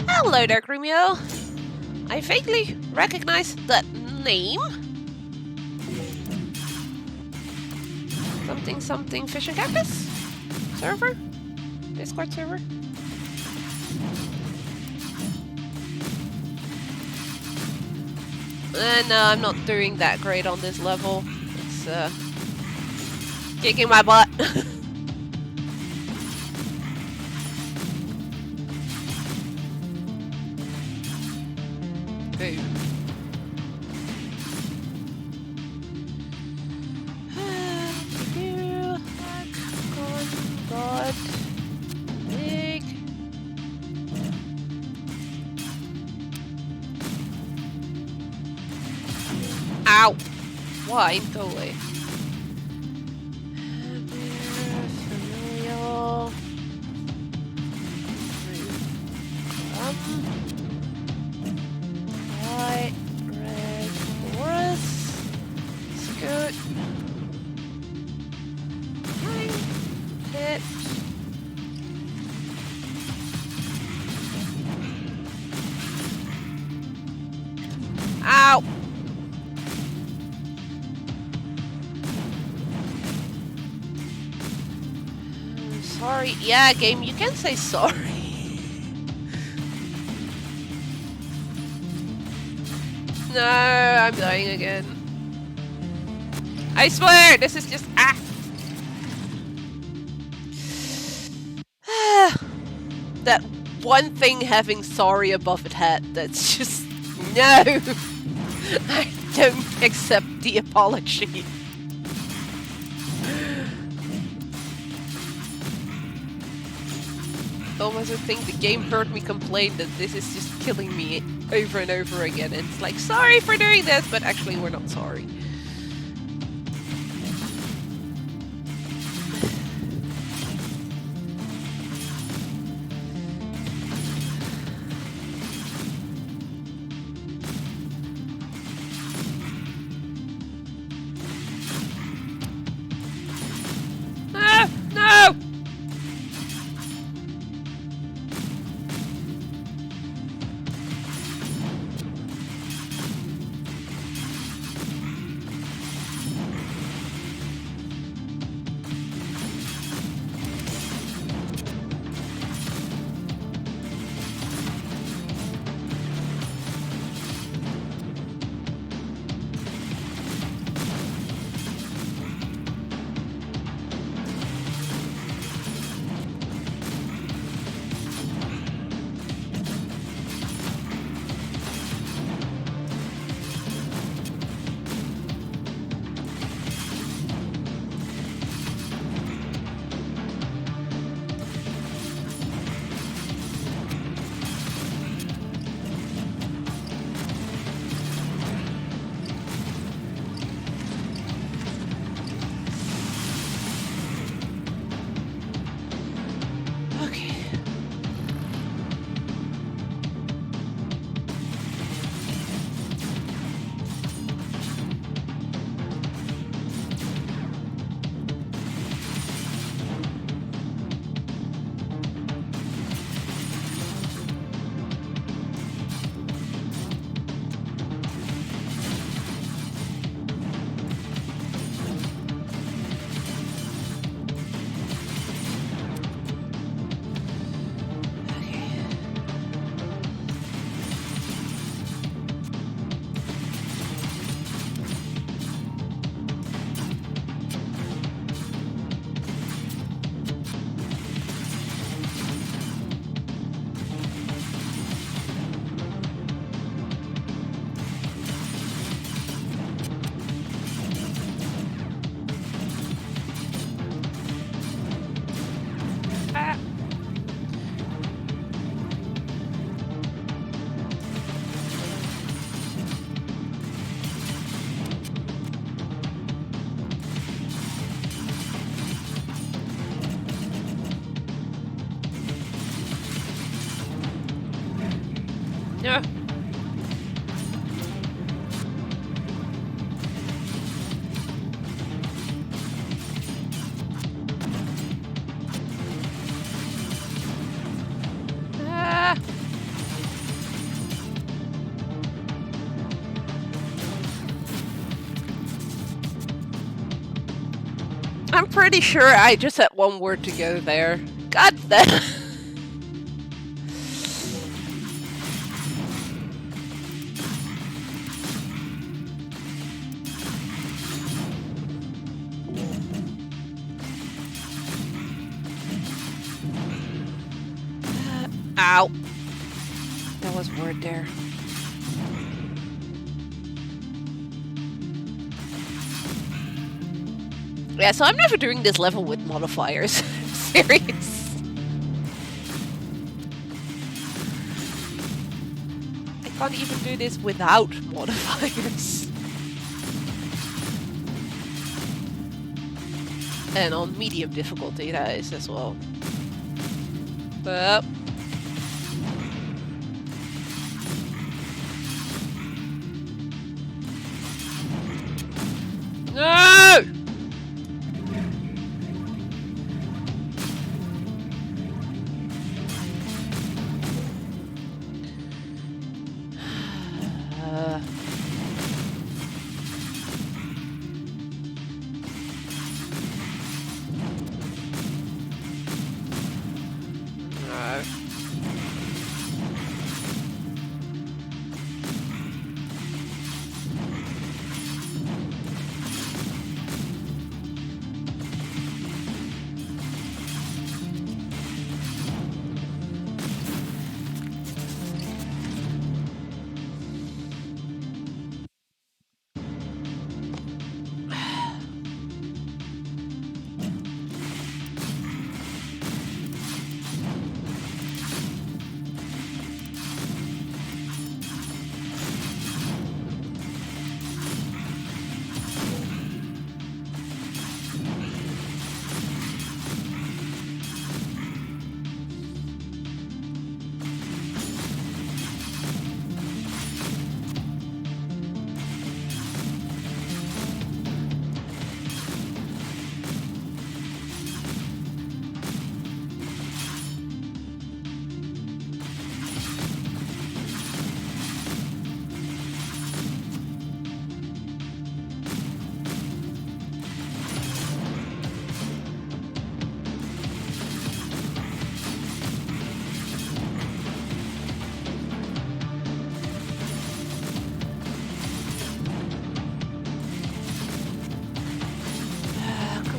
Hello there, Gremio. I vaguely recognize that name. Something something fish and cactus? Server? Discord server? No, I'm not doing that great on this level. It's kicking my butt. Boom. God. Big. Ow! Why? Go away. Familial. White. Red. Forest. Scoot. Hit. Ow! Sorry. Yeah, game, you can say sorry. No, I'm dying again. I swear, this is just that one thing having sorry above its head. That's just no. I don't accept the apology. Almost I think the game heard me complain that this is just killing me over and over again. And it's like, sorry for doing this, but actually we're not sorry. No! Yeah. I'm pretty sure I just had one word to go there. God damn. Ow. There was a word there. Yeah, so I'm never doing this level with modifiers. Serious. I can't even do this without modifiers. And on medium difficulty, that is as well. But no!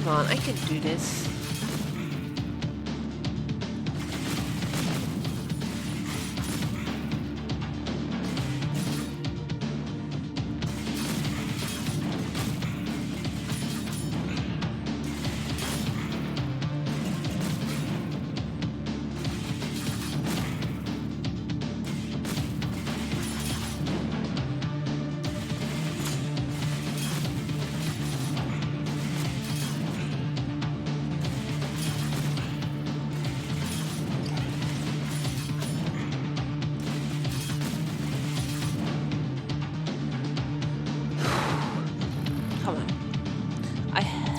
Come on, I can do this.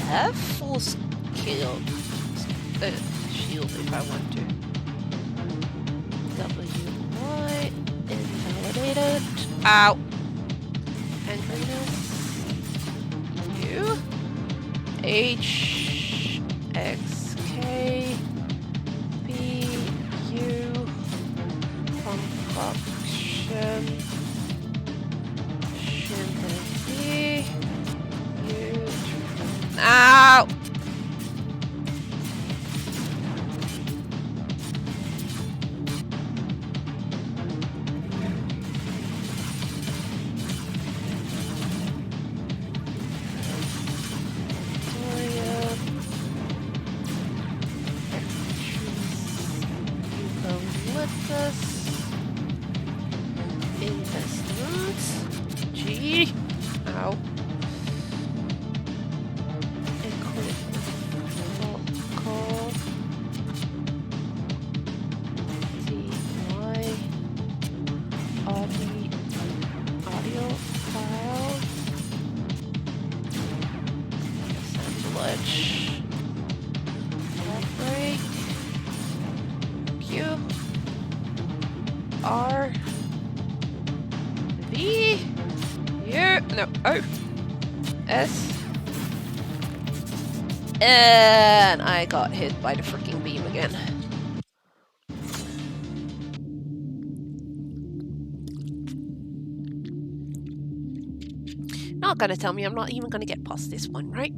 Have full skill shield if I want to. WY invalidated. Ow! Angriness. U H X K B U concoction Shindy U. Ow! Investments. G. Ow. Call TY audio file assemblage break Q R V U no O S. And I got hit by the freaking beam again. Not gonna tell me I'm not even gonna get past this one, right?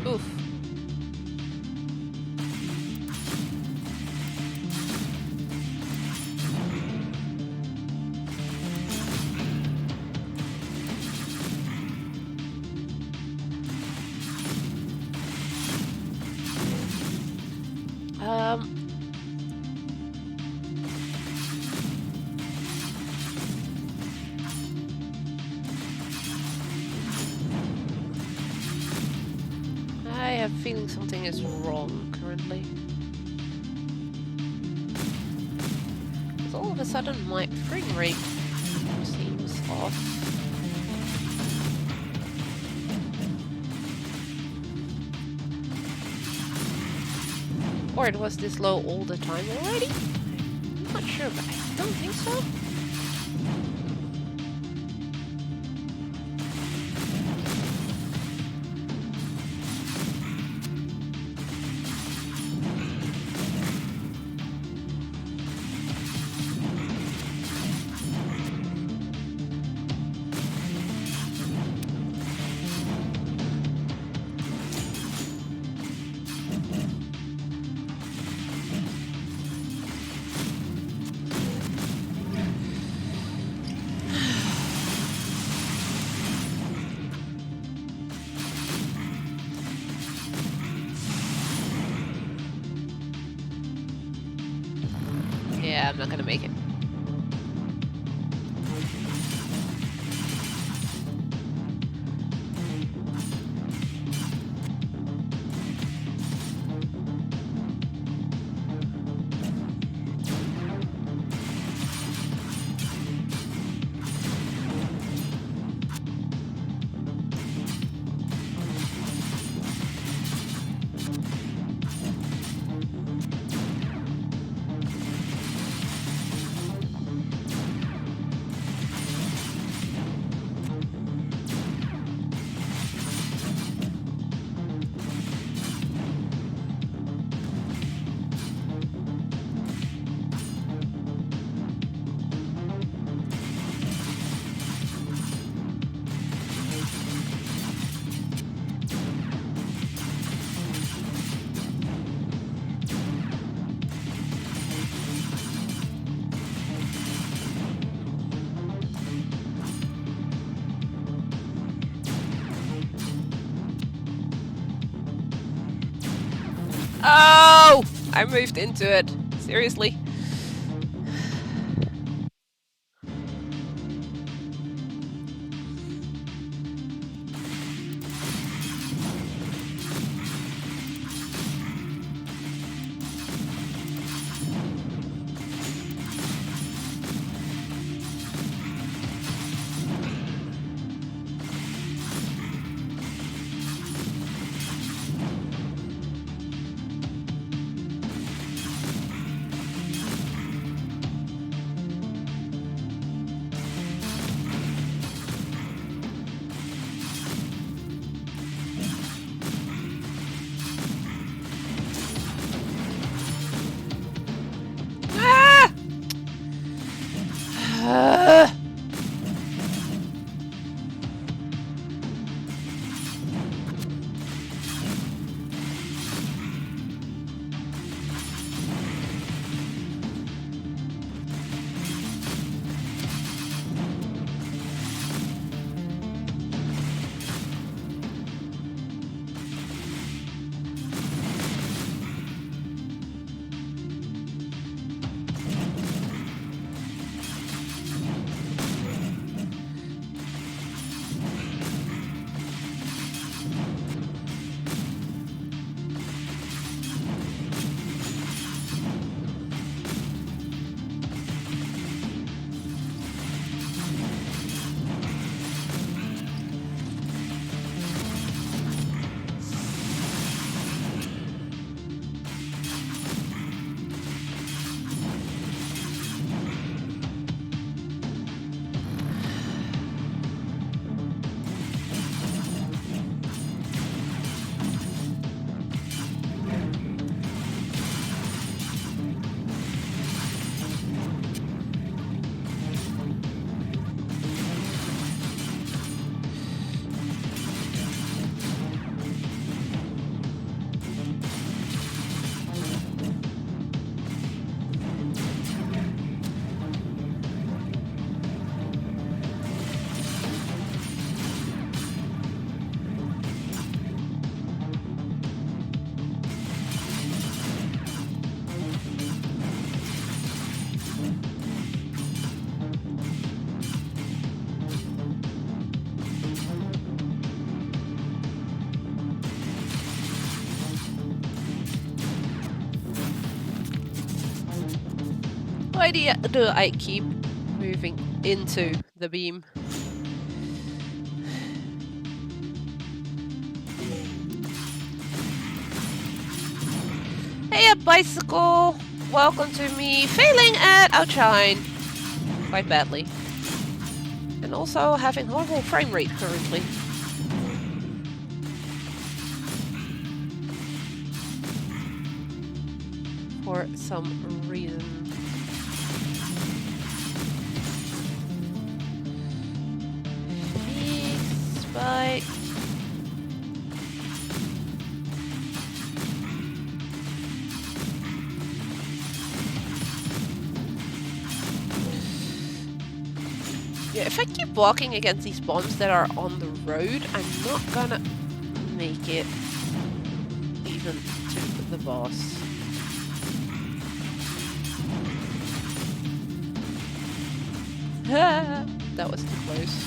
Oof. I have a feeling something is wrong currently. Because all of a sudden my frame rate seems off. Or it was this low all the time already? I'm not sure, but I don't think so. Yeah, I'm not gonna make it. I moved into it. Seriously. Why do I keep moving into the beam? Hey, a bicycle! Welcome to me failing at Outshine quite badly. And also having horrible frame rate currently. For some reason. Spike. Yeah, if I keep walking against these bombs that are on the road, I'm not gonna make it even to the boss. That was too close.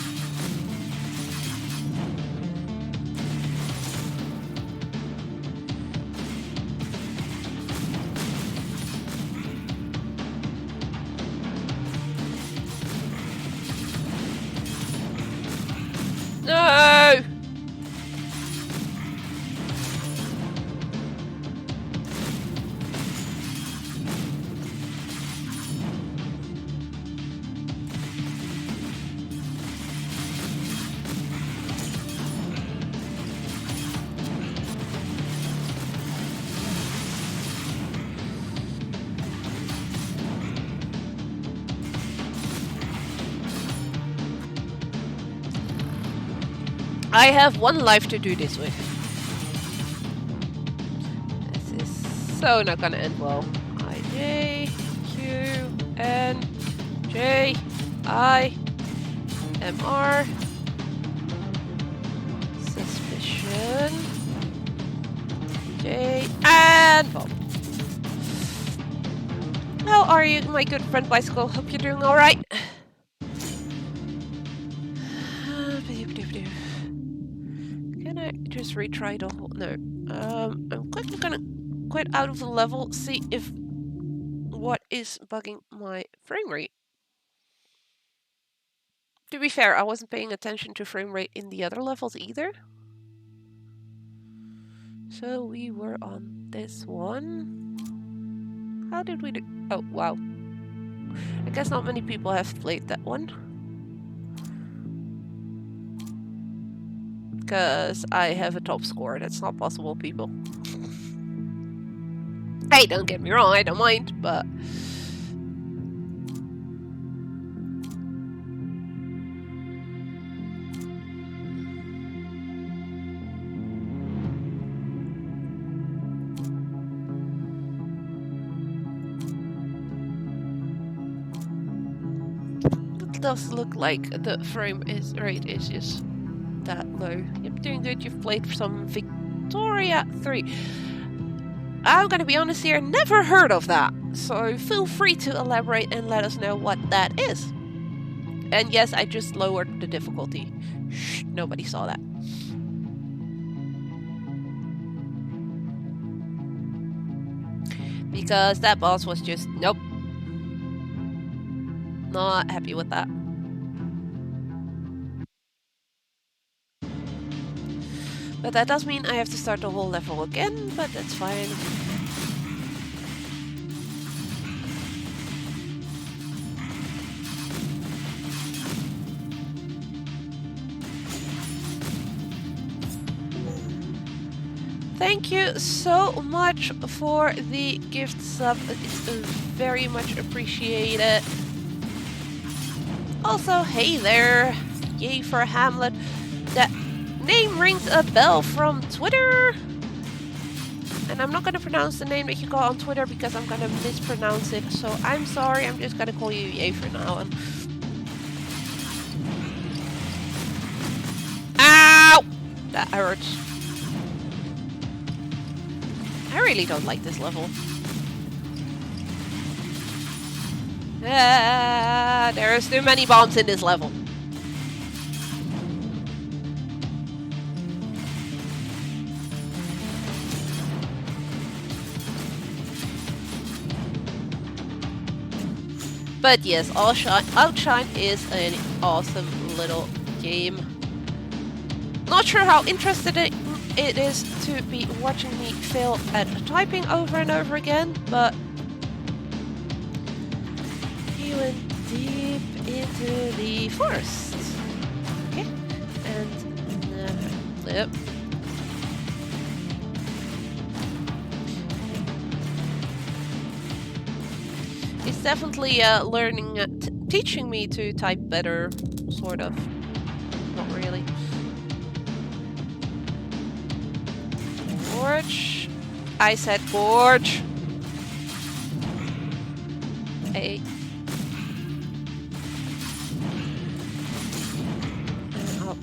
No! I have one life to do this with. This is so not gonna end well. I, J, Q, N, J, I, M, R. Suspicion. J, and bomb. are you, my good friend Bicycle? Hope you're doing all right. Can I just retry the whole? No. I'm quickly gonna quit out of the level. See if what is bugging my frame rate. To be fair, I wasn't paying attention to frame rate in the other levels either. So we were on this one. How did we do? Oh, wow. I guess not many people have played that one. Because I have a top score. That's not possible, people. Hey, don't get me wrong, I don't mind, but... It does look like the frame rate is just that low. Yep, doing good. You've played some Victoria 3. I'm gonna be honest here, never heard of that. So feel free to elaborate and let us know what that is. And yes, I just lowered the difficulty. Shh, nobody saw that. Because that boss was just, nope. Not happy with that. But that does mean I have to start the whole level again, but that's fine. Thank you so much for the gift sub. It's very much appreciated. Also, hey there. Yay for Hamlet. That name rings a bell from Twitter. And I'm not going to pronounce the name that you got on Twitter because I'm going to mispronounce it. So I'm sorry. I'm just going to call you Yay for now on. Ow! That hurts. I really don't like this level. There's too many bombs in this level. But yes, Outshine is an awesome little game. Not sure how interested it is to be watching me fail at typing over and over again, but he went deep into the forest. Okay, and yep. It's definitely learning, teaching me to type better, sort of. Not really. Gorge. I said gorge. A. Oh.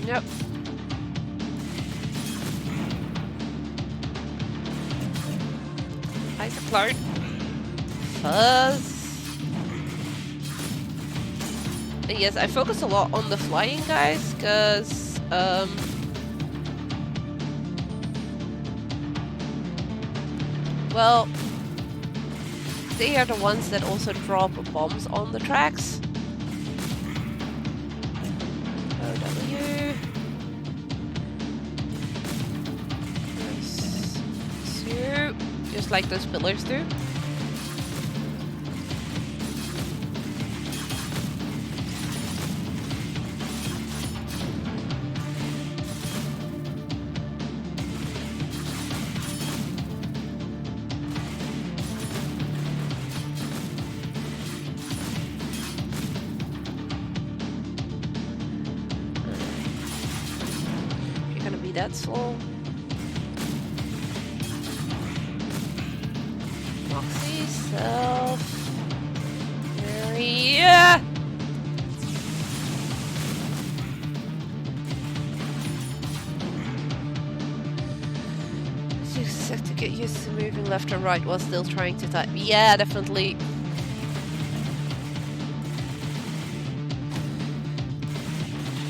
Yep. Isaac Clark. Fuzz. Yes, I focus a lot on the flying guys, because, well, they are the ones that also drop bombs on the tracks. OW. So, just like those pillars do. That slow. Moxie, self, Mary, yeah! Just have to get used to moving left and right while still trying to type. Yeah, definitely.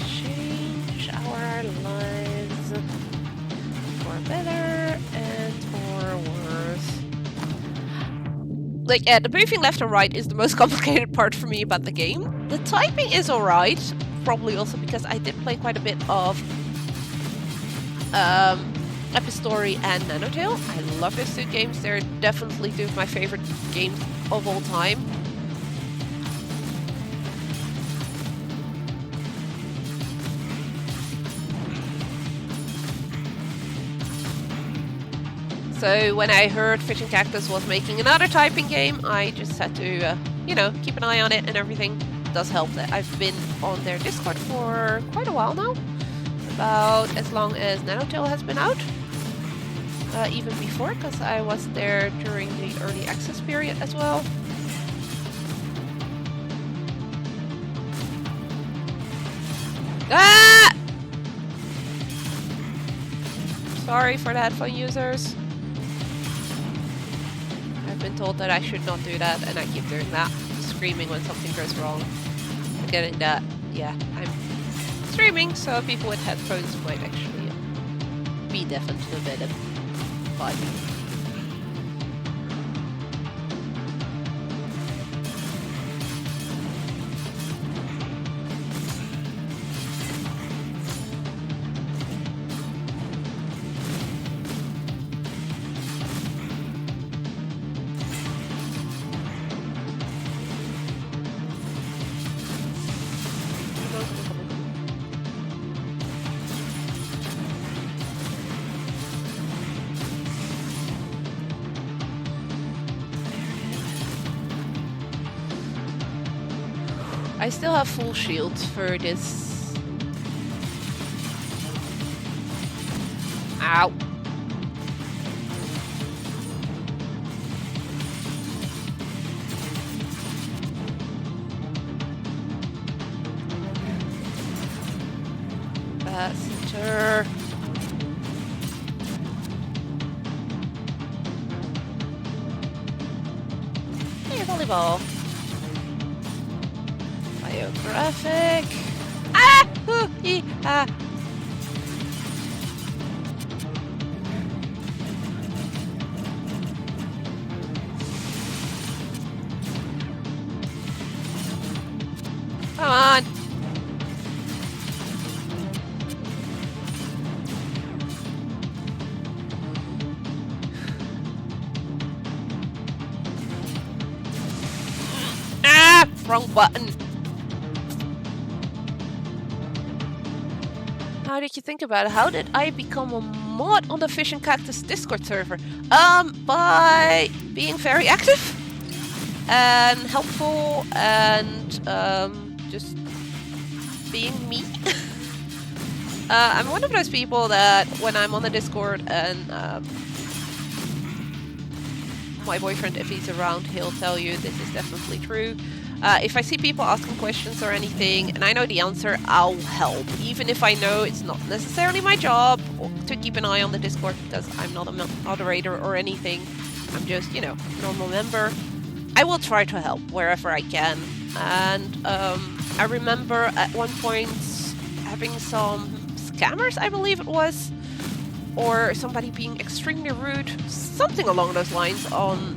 Change our lives for better and for worse. Like, the moving left and right is the most complicated part for me about the game. The typing is alright, probably also because I did play quite a bit of Epistory and Nanotale. I love those two games. They're definitely two of my favorite games of all time. So when I heard Fishing Cactus was making another typing game, I just had to, you know, keep an eye on it and everything. It does help that I've been on their Discord for quite a while now. About as long as Nanotale has been out. Even before, because I was there during the early access period as well. Ah! Sorry for the headphone users. I've been told that I should not do that, and I keep doing that. Screaming when something goes wrong. Forgetting that, yeah, I'm streaming, so people with headphones might actually be deafened a bit. But I still have full shield for this. Ow. Passenger. Hey, volleyball. Biographic. Ah! Hoo-ee, ah! Come on! Ah! Wrong button. How did you think about it? How did I become a mod on the Fishing Cactus Discord server? By being very active and helpful and just being me. I'm one of those people that when I'm on the Discord and my boyfriend, if he's around, he'll tell you this is definitely true. If I see people asking questions or anything and I know the answer, I'll help. Even if I know it's not necessarily my job to keep an eye on the Discord because I'm not a moderator or anything. I'm just, you know, a normal member. I will try to help wherever I can. And I remember at one point having some scammers, I believe it was, or somebody being extremely rude, something along those lines on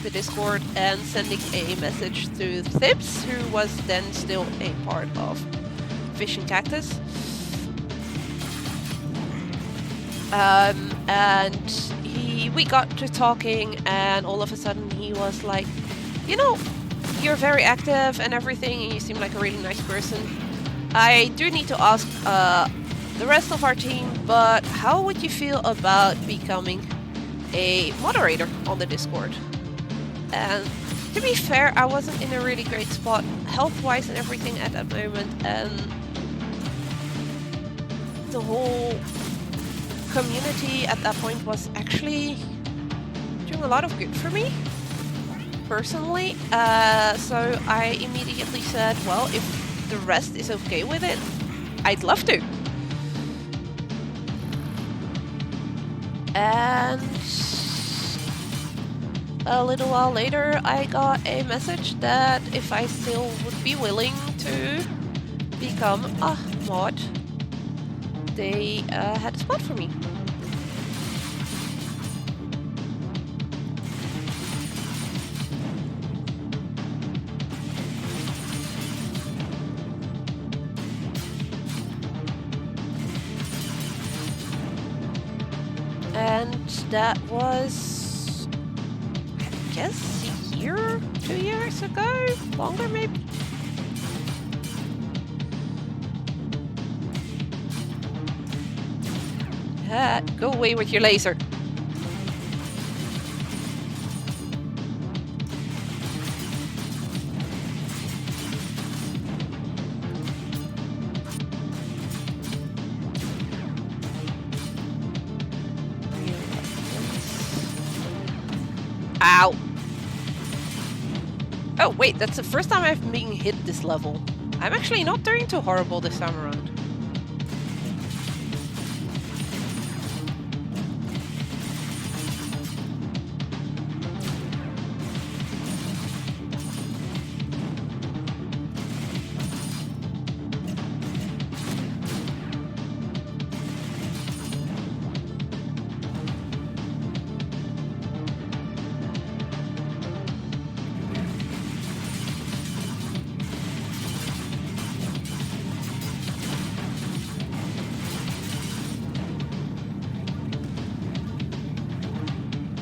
the Discord and sending a message to Thibs, who was then still a part of Fishing Cactus. And we got to talking and all of a sudden he was like, you know, you're very active and everything and you seem like a really nice person. I do need to ask the rest of our team, but how would you feel about becoming a moderator on the Discord? And to be fair, I wasn't in a really great spot health-wise and everything at that moment, and the whole community at that point was actually doing a lot of good for me, personally. So I immediately said, well, if the rest is okay with it, I'd love to. And a little while later, I got a message that if I still would be willing to become a mod, they had a spot for me. And that was, I guess, a year, 2 years ago? Longer, maybe? Go away with your laser. Ow. Oh, wait, that's the first time I've been hit this level. I'm actually not doing too horrible this time around.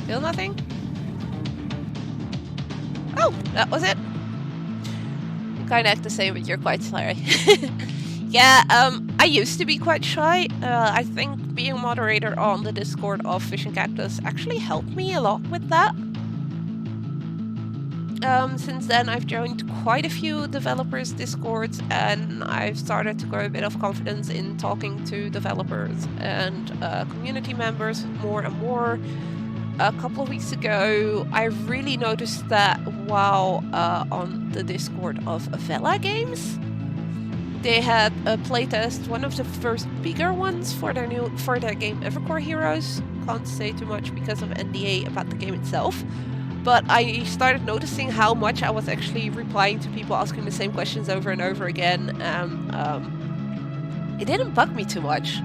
Still nothing? Oh, that was it. You kind of act the same, but you're quite shy. Yeah, I used to be quite shy. I think being moderator on the Discord of Fish and Cactus actually helped me a lot with that. Since then, I've joined quite a few developers' Discords, and I've started to grow a bit of confidence in talking to developers and community members more and more. A couple of weeks ago, I really noticed that while on the Discord of Vela Games, they had a playtest, one of the first bigger ones for their game Evercore Heroes. Can't say too much because of NDA about the game itself, but I started noticing how much I was actually replying to people asking the same questions over and over again, and it didn't bug me too much.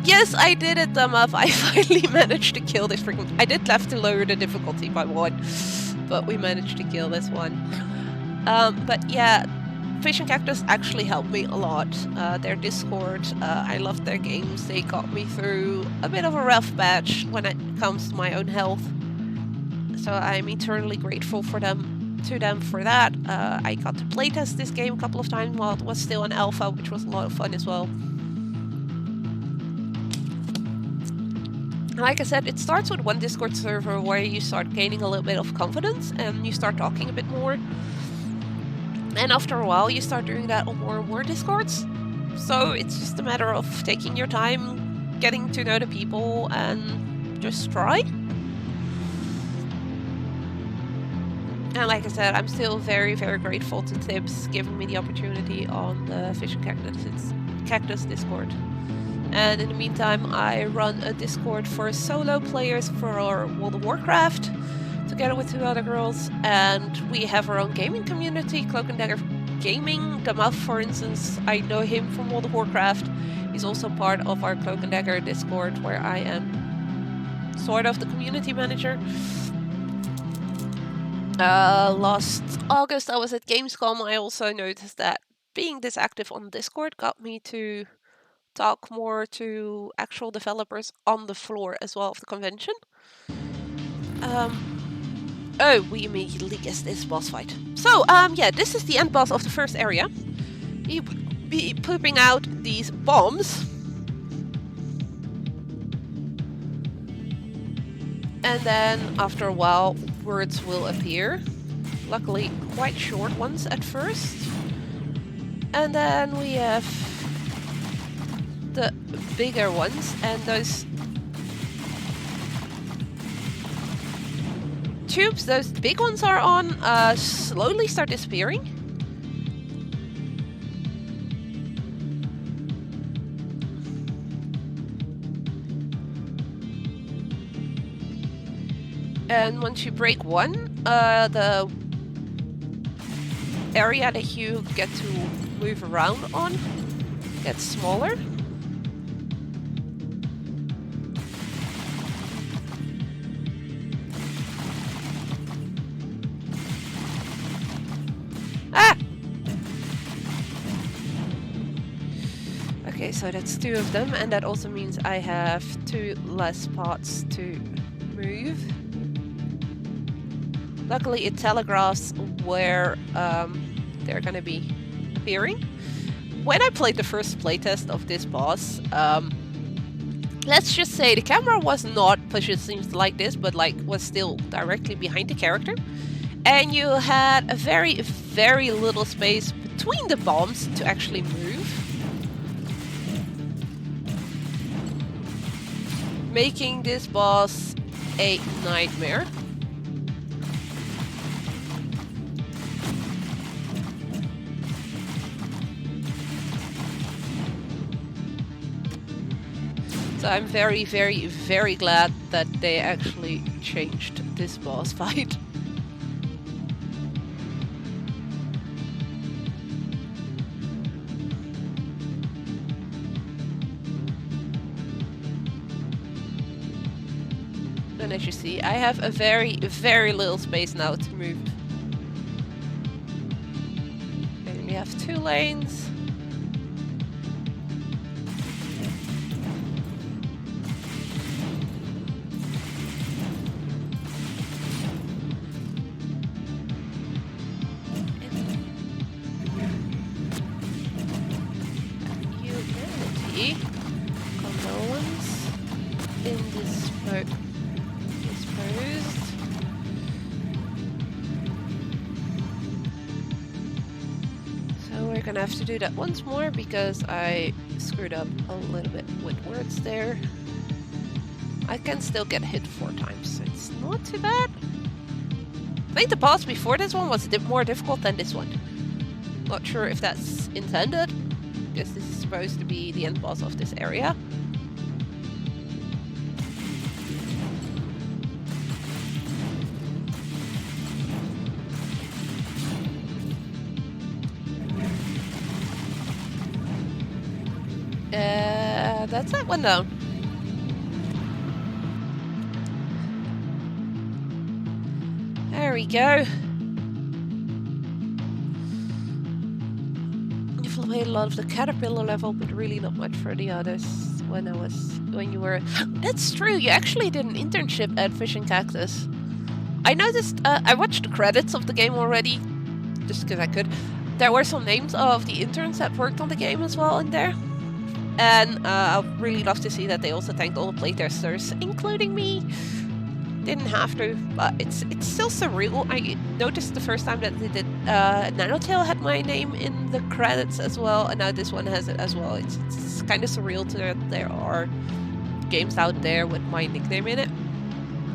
Yes, I did it, thumb up. I finally managed to kill this freaking... I did have to lower the difficulty by 1, but we managed to kill this one. But yeah, Fish and Cactus actually helped me a lot. Their Discord, I loved their games. They got me through a bit of a rough patch when it comes to my own health. So I'm eternally grateful for them for that. I got to playtest this game a couple of times while it was still an alpha, which was a lot of fun as well. Like I said, it starts with one Discord server where you start gaining a little bit of confidence and you start talking a bit more. And after a while, you start doing that on more and more Discords. So it's just a matter of taking your time, getting to know the people, and just try. And like I said, I'm still very, very grateful to Tibbs giving me the opportunity on the Fish and Cactus Discord. And in the meantime, I run a Discord for solo players for our World of Warcraft, together with 2 other girls, and we have our own gaming community, Cloak and Dagger Gaming. Gamal, for instance, I know him from World of Warcraft. He's also part of our Cloak and Dagger Discord, where I am sort of the community manager. Last August, I was at Gamescom. I also noticed that being this active on Discord got me to talk more to actual developers on the floor as well of the convention. Oh, we immediately guessed this boss fight. So, yeah, this is the end boss of the first area. He be pooping out these bombs. And then, after a while, words will appear. Luckily, quite short ones at first. And then we have the bigger ones, and those tubes those big ones are on slowly start disappearing. And once you break one, the area that you get to move around on gets smaller. Ah! Okay, so that's 2 of them, and that also means I have 2 less parts to move. Luckily, it telegraphs where they're gonna be appearing. When I played the first playtest of this boss, let's just say the camera was not positioned like this, but like was still directly behind the character. And you had a very, very little space between the bombs to actually move. Making this boss a nightmare. So I'm very, very, very glad that they actually changed this boss fight. And as you see, I have a very, very little space now to move. And we have 2 lanes. Humanity, condolence, indisposed. So we're gonna have to do that once more because I screwed up a little bit with words there. I can still get hit 4 times, so it's not too bad. I think the boss before this one was a bit more difficult than this one. Not sure if that's intended, because this is supposed to be the end boss of this area. That's that one down. There we go. You've played a lot of the caterpillar level, but really not much for the others. When you were. That's true. You actually did an internship at Fish and Cactus. I noticed. I watched the credits of the game already, just because I could. There were some names of the interns that worked on the game as well in there. And I'd really love to see that they also thanked all the playtesters, including me. Didn't have to, but it's still surreal. I noticed the first time that they did Nanotale had my name in the credits as well, and now this one has it as well. It's kind of surreal that there are games out there with my nickname in it,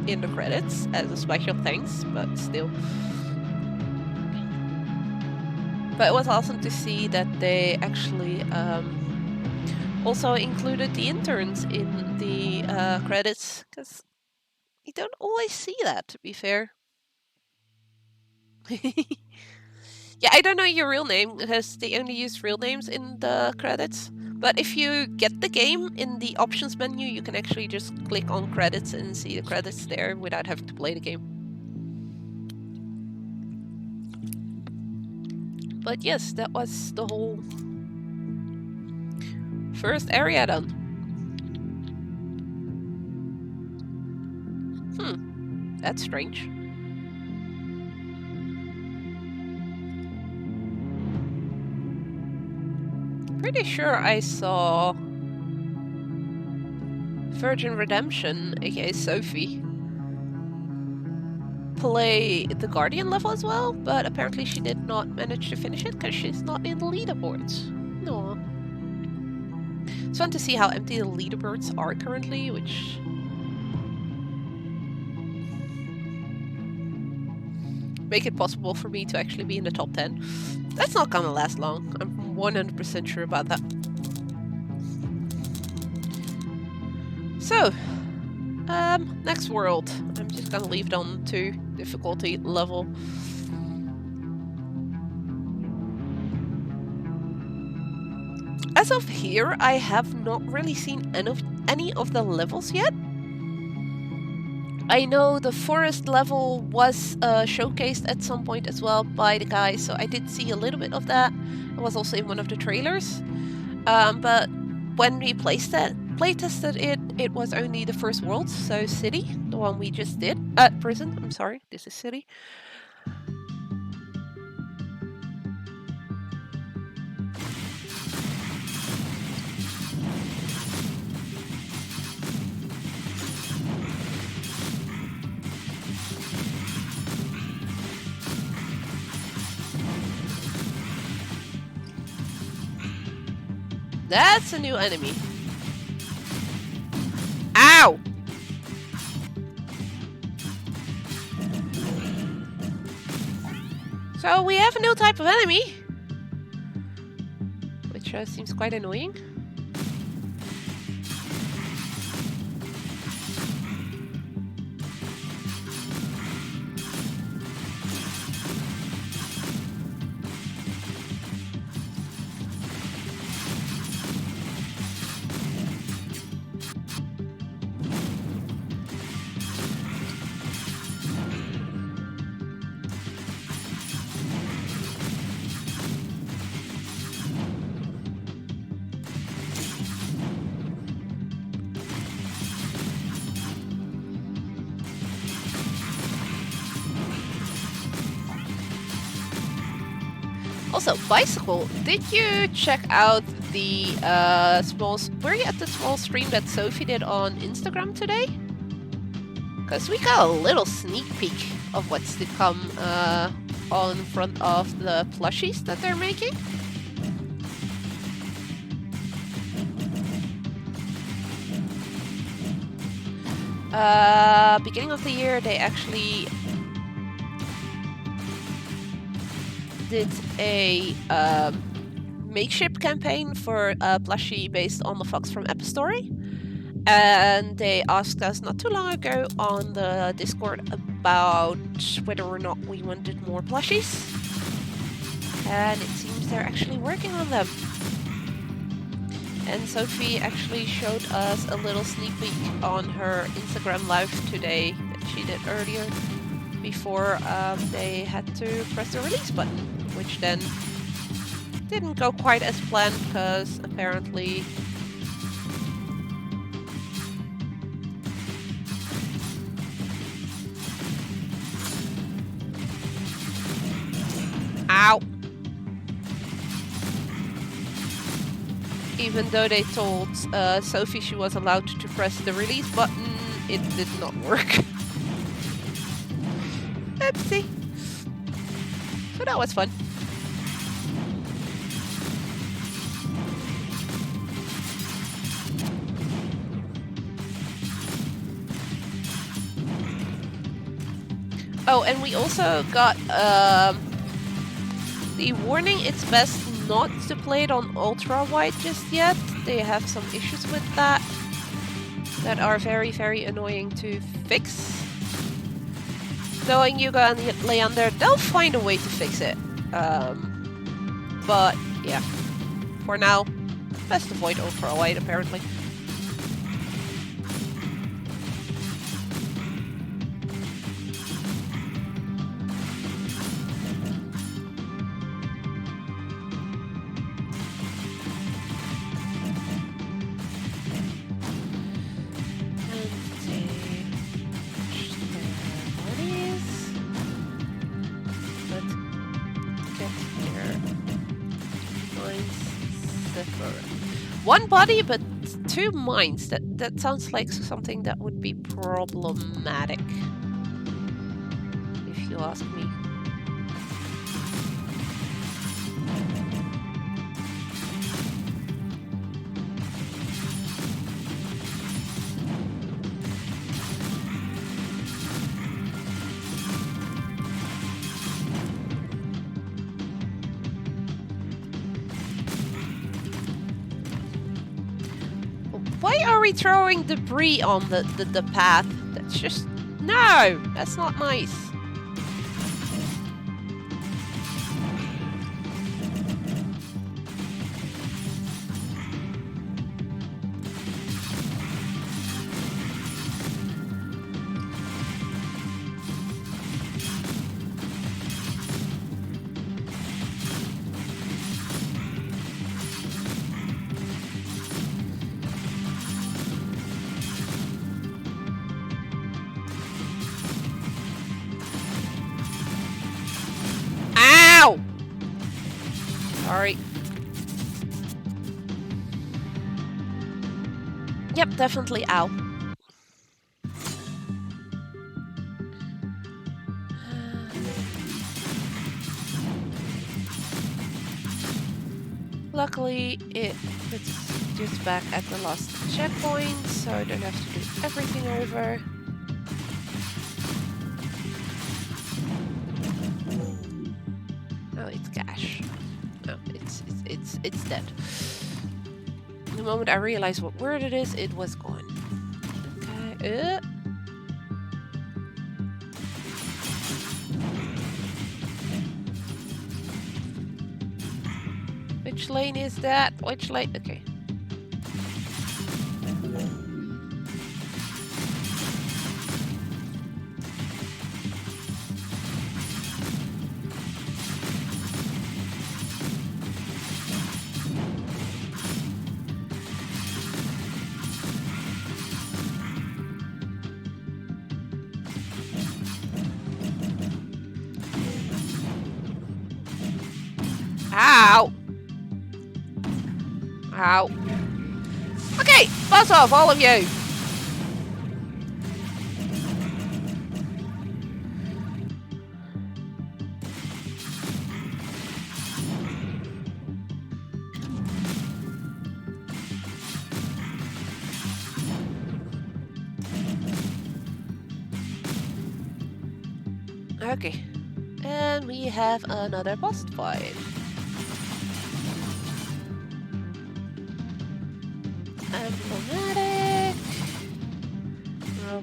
in the credits, as a special thanks, but still. But it was awesome to see that they actually also included the interns in the credits, because you don't always see that, to be fair. Yeah, I don't know your real name, because they only use real names in the credits. But if you get the game in the options menu, you can actually just click on credits and see the credits there without having to play the game. But yes, that was the whole first area done. That's strange. Pretty sure I saw Virgin Redemption, aka Sophie, play the Guardian level as well, but apparently she did not manage to finish it because she's not in the leaderboards. No. It's fun to see how empty the leaderboards are currently, which make it possible for me to actually be in the top 10. That's not gonna last long. I'm 100% sure about that. So, next world. I'm just gonna leave it on 2 difficulty level. As of here, I have not really seen any of the levels yet. I know the forest level was showcased at some point as well by the guy, so I did see a little bit of that. It was also in one of the trailers. But when we playtested it, it was only the first world, so city, the one we just did. Prison, I'm sorry, this is city. That's a new enemy. Ow! So we have a new type of enemy, which seems quite annoying. Also, bicycle, did you check out the were you at the small stream that Sophie did on Instagram today? Because we got a little sneak peek of what's to come on front of the plushies that they're making. Beginning of the year, they actually did a makeshift campaign for a plushie based on the fox from Epistory, and they asked us not too long ago on the Discord about whether or not we wanted more plushies, and it seems they're actually working on them. And Sophie actually showed us a little sneak peek on her Instagram live today that she did earlier before they had to press the release button, which then didn't go quite as planned because apparently ow! Even though they told Sophie she was allowed to press the release button, it did not work. Oopsie. So that was fun. Oh, and we also got the warning it's best not to play it on ultra wide just yet. They have some issues with that are very, very annoying to fix. Knowing Yuga and Leander, they'll find a way to fix it. But yeah, for now, best avoid ultra wide apparently. One body, but 2 mines. That sounds like something that would be problematic, if you ask me. are we throwing debris on the path? That's just... No! That's not nice. Sorry. Yep, definitely ow. Luckily, it's just back at the last checkpoint, so I don't have to do everything over. Oh, it's cash. No, it's dead. The moment I realized what word it is, it was gone. Okay. Which lane is that? Which lane? Okay. Ow! Ow. Okay, buzz off, all of you! Okay. And we have another boss fight. Emblematic. Oh.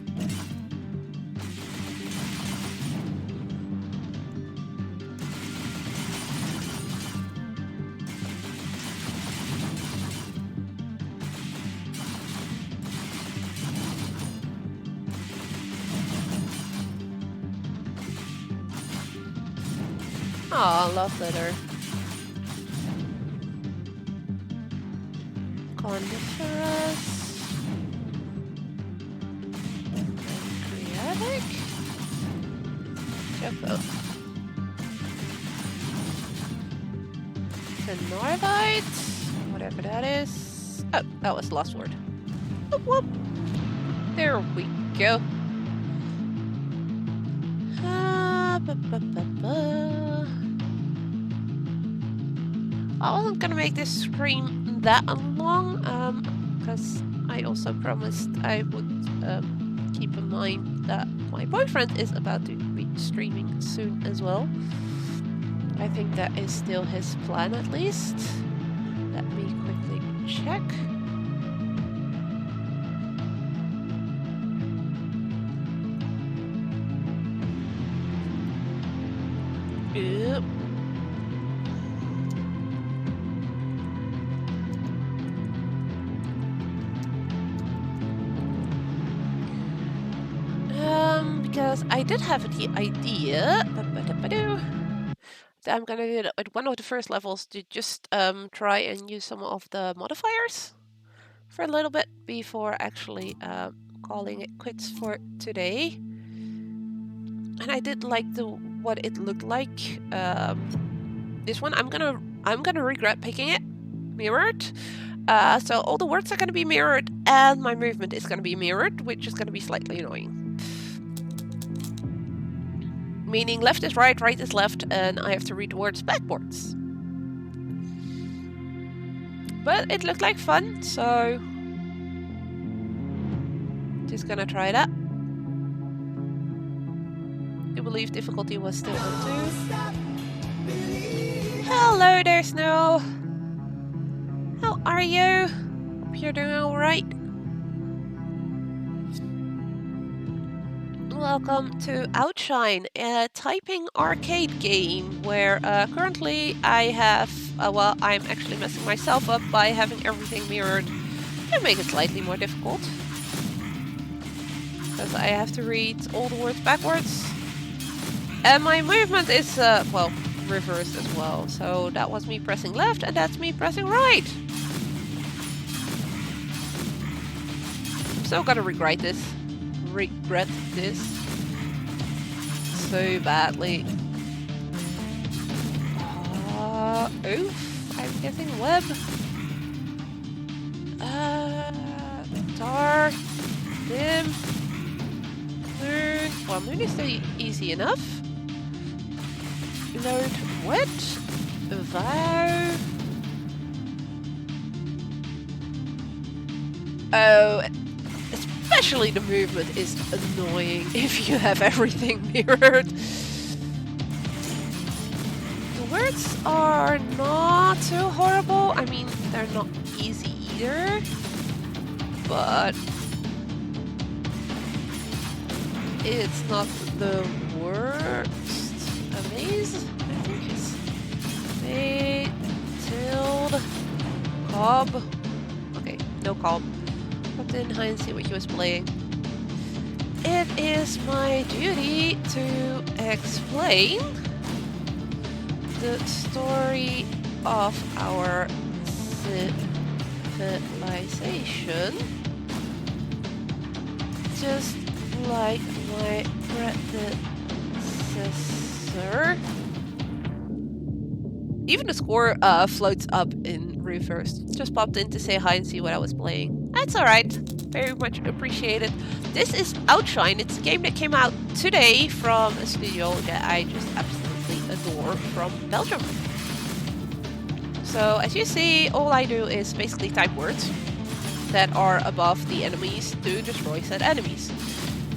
Aw, love letter. Coniferous. Pancreatic. Jumbo. Phenordite. Whatever that is. Oh, that was the last word. Whoop whoop. There we go. I wasn't gonna make this stream that long, because I also promised I would keep in mind that my boyfriend is about to be streaming soon as well. I think that is still his plan at least. Let me quickly check. Yep. Because I did have the idea that I'm gonna do it at one of the first levels to just try and use some of the modifiers for a little bit before actually calling it quits for today. And I did like what it looked like. This one I'm gonna regret picking it mirrored. So all the words are gonna be mirrored and my movement is gonna be mirrored, which is gonna be slightly annoying. Meaning left is right, right is left, and I have to read the words backwards. But it looked like fun, so just gonna try that. I believe difficulty was still on 2. Hello there, Snow. How are you? Hope you're doing alright. Welcome to Outshine, a typing arcade game where currently I have, I'm actually messing myself up by having everything mirrored to make it slightly more difficult. Because I have to read all the words backwards. And my movement is, reversed as well. So that was me pressing left and that's me pressing right. I'm so gonna regret this so badly. Oof, I'm getting web. Tar, dim, moon. Well, moon is still easy enough. Load wet, vow. Oh, especially the movement is annoying if you have everything mirrored. The words are not too horrible. I mean, they're not easy either, but it's not the worst. Amaze, I think it's made, tilde, cob. Okay, no cob. But in hide and see what he was playing. It is my duty to explain the story of our civilization, just like my predecessor. Even the score floats up in reverse. Just popped in to say hi and see what I was playing. That's alright. Very much appreciated. This is Outshine. It's a game that came out today from a studio that I just absolutely adore from Belgium. So as you see, all I do is basically type words that are above the enemies to destroy said enemies.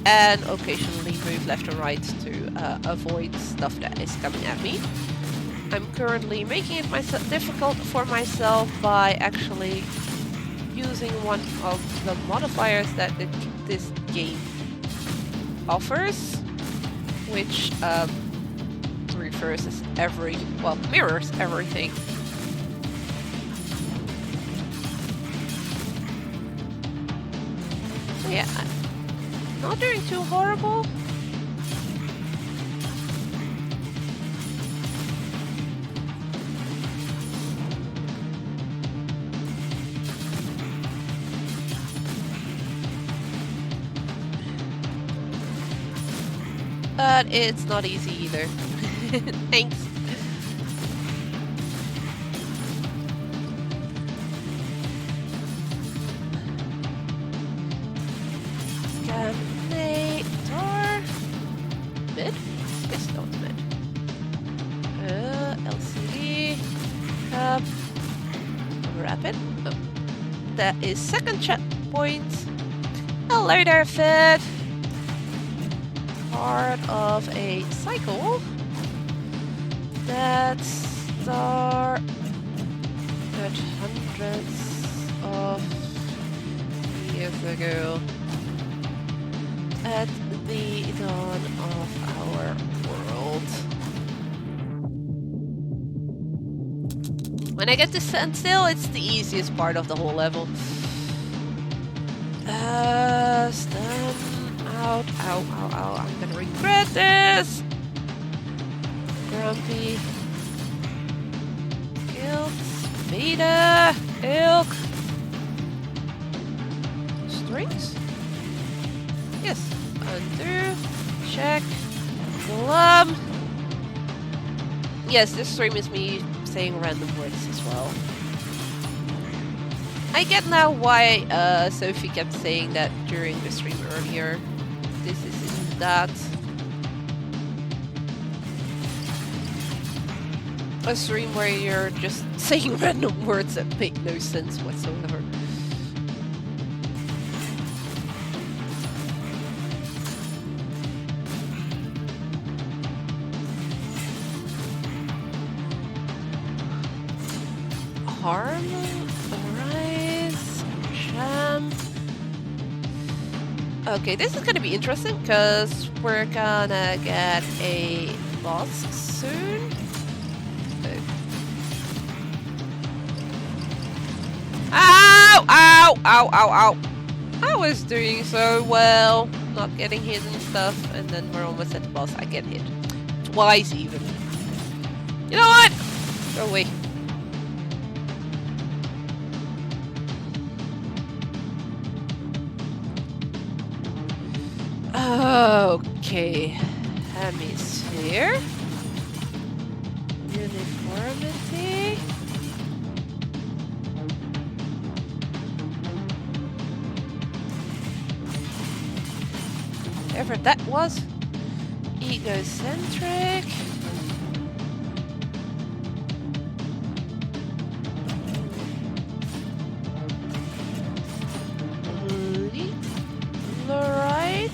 And occasionally move left and right to avoid stuff that is coming at me. I'm currently making it difficult for myself by actually using one of the modifiers that this game offers, which reverses mirrors everything. So yeah, I'm not doing too horrible. But it's not easy either. Thanks. Scannator. Mid? Yes, no, it's mid. LCD. Cup. Rapid. Oh. That is second checkpoint. Hello there, Fed. Part of a cycle that started hundreds of years ago at the dawn of our world. When I get to standstill, it's the easiest part of the whole level. Stand out. Ow, ow, ow. I'm gonna regret this. Grumpy. Guilt. Beta. Ilk. Strings? Yes. Undo. Check. Glum. Yes, this stream is me saying random words as well. I get now why Sophie kept saying that during the stream earlier. This isn't that. A stream where you're just saying random words that make no sense whatsoever. Harm, Arise, Sham. Okay, this is gonna be interesting because we're gonna get a boss soon. Ow! Ow! Ow! Ow! Ow! I was doing so well, not getting hit and stuff, and then we're almost at the boss. I get hit. Twice even. You know what? Go away. Okay. Hemisphere. Uniformity. Whatever that was. Egocentric. Right.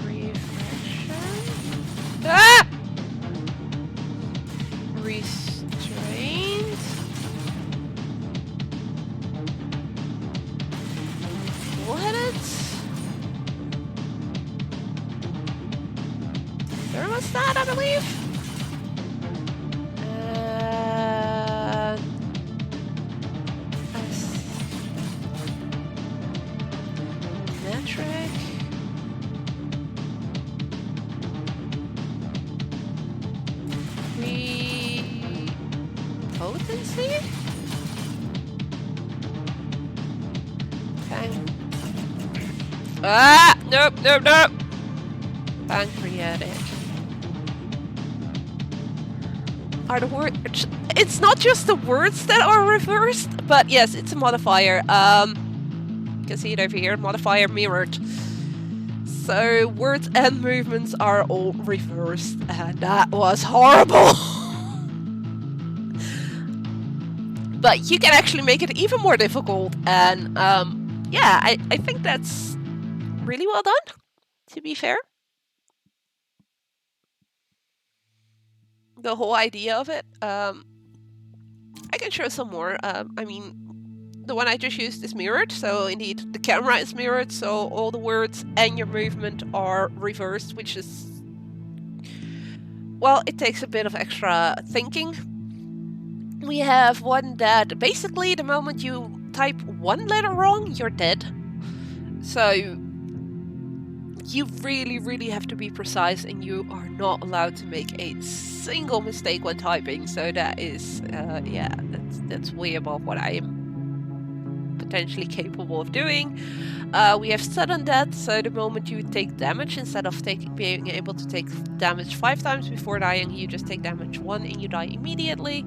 Refraction. Ah! Restraint. Full-headed. Thermostat, I believe. Metric. Potency. Bang. Ah! Nope, nope, nope. Pancreatic. Are the words? It's not just the words that are reversed, but yes, it's a modifier. You can see it over here. Modifier mirrored. So words and movements are all reversed, and that was horrible. But you can actually make it even more difficult, and yeah, I think that's really well done, to be fair. The whole idea of it. I can show some more. I mean, the one I just used is mirrored, so indeed the camera is mirrored, so all the words and your movement are reversed, which is... well, it takes a bit of extra thinking. We have one that basically the moment you type one letter wrong, you're dead. So you really have to be precise, and you are not allowed to make a single mistake when typing. So that is, yeah, that's way above what I am potentially capable of doing. We have sudden death, so the moment you take damage, instead of being able to take damage 5 times before dying, you just take damage 1 and you die immediately.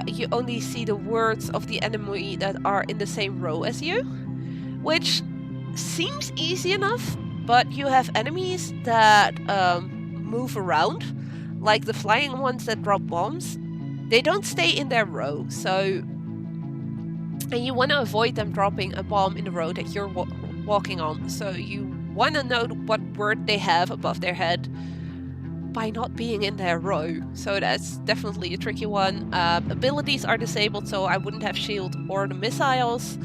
You only see the words of the enemy that are in the same row as you, which seems easy enough, but you have enemies that move around, like the flying ones that drop bombs. They don't stay in their row, so... and you want to avoid them dropping a bomb in the row that you're walking on, so you want to know what word they have above their head by not being in their row. So that's definitely a tricky one. Abilities are disabled, so I wouldn't have shield or the missiles.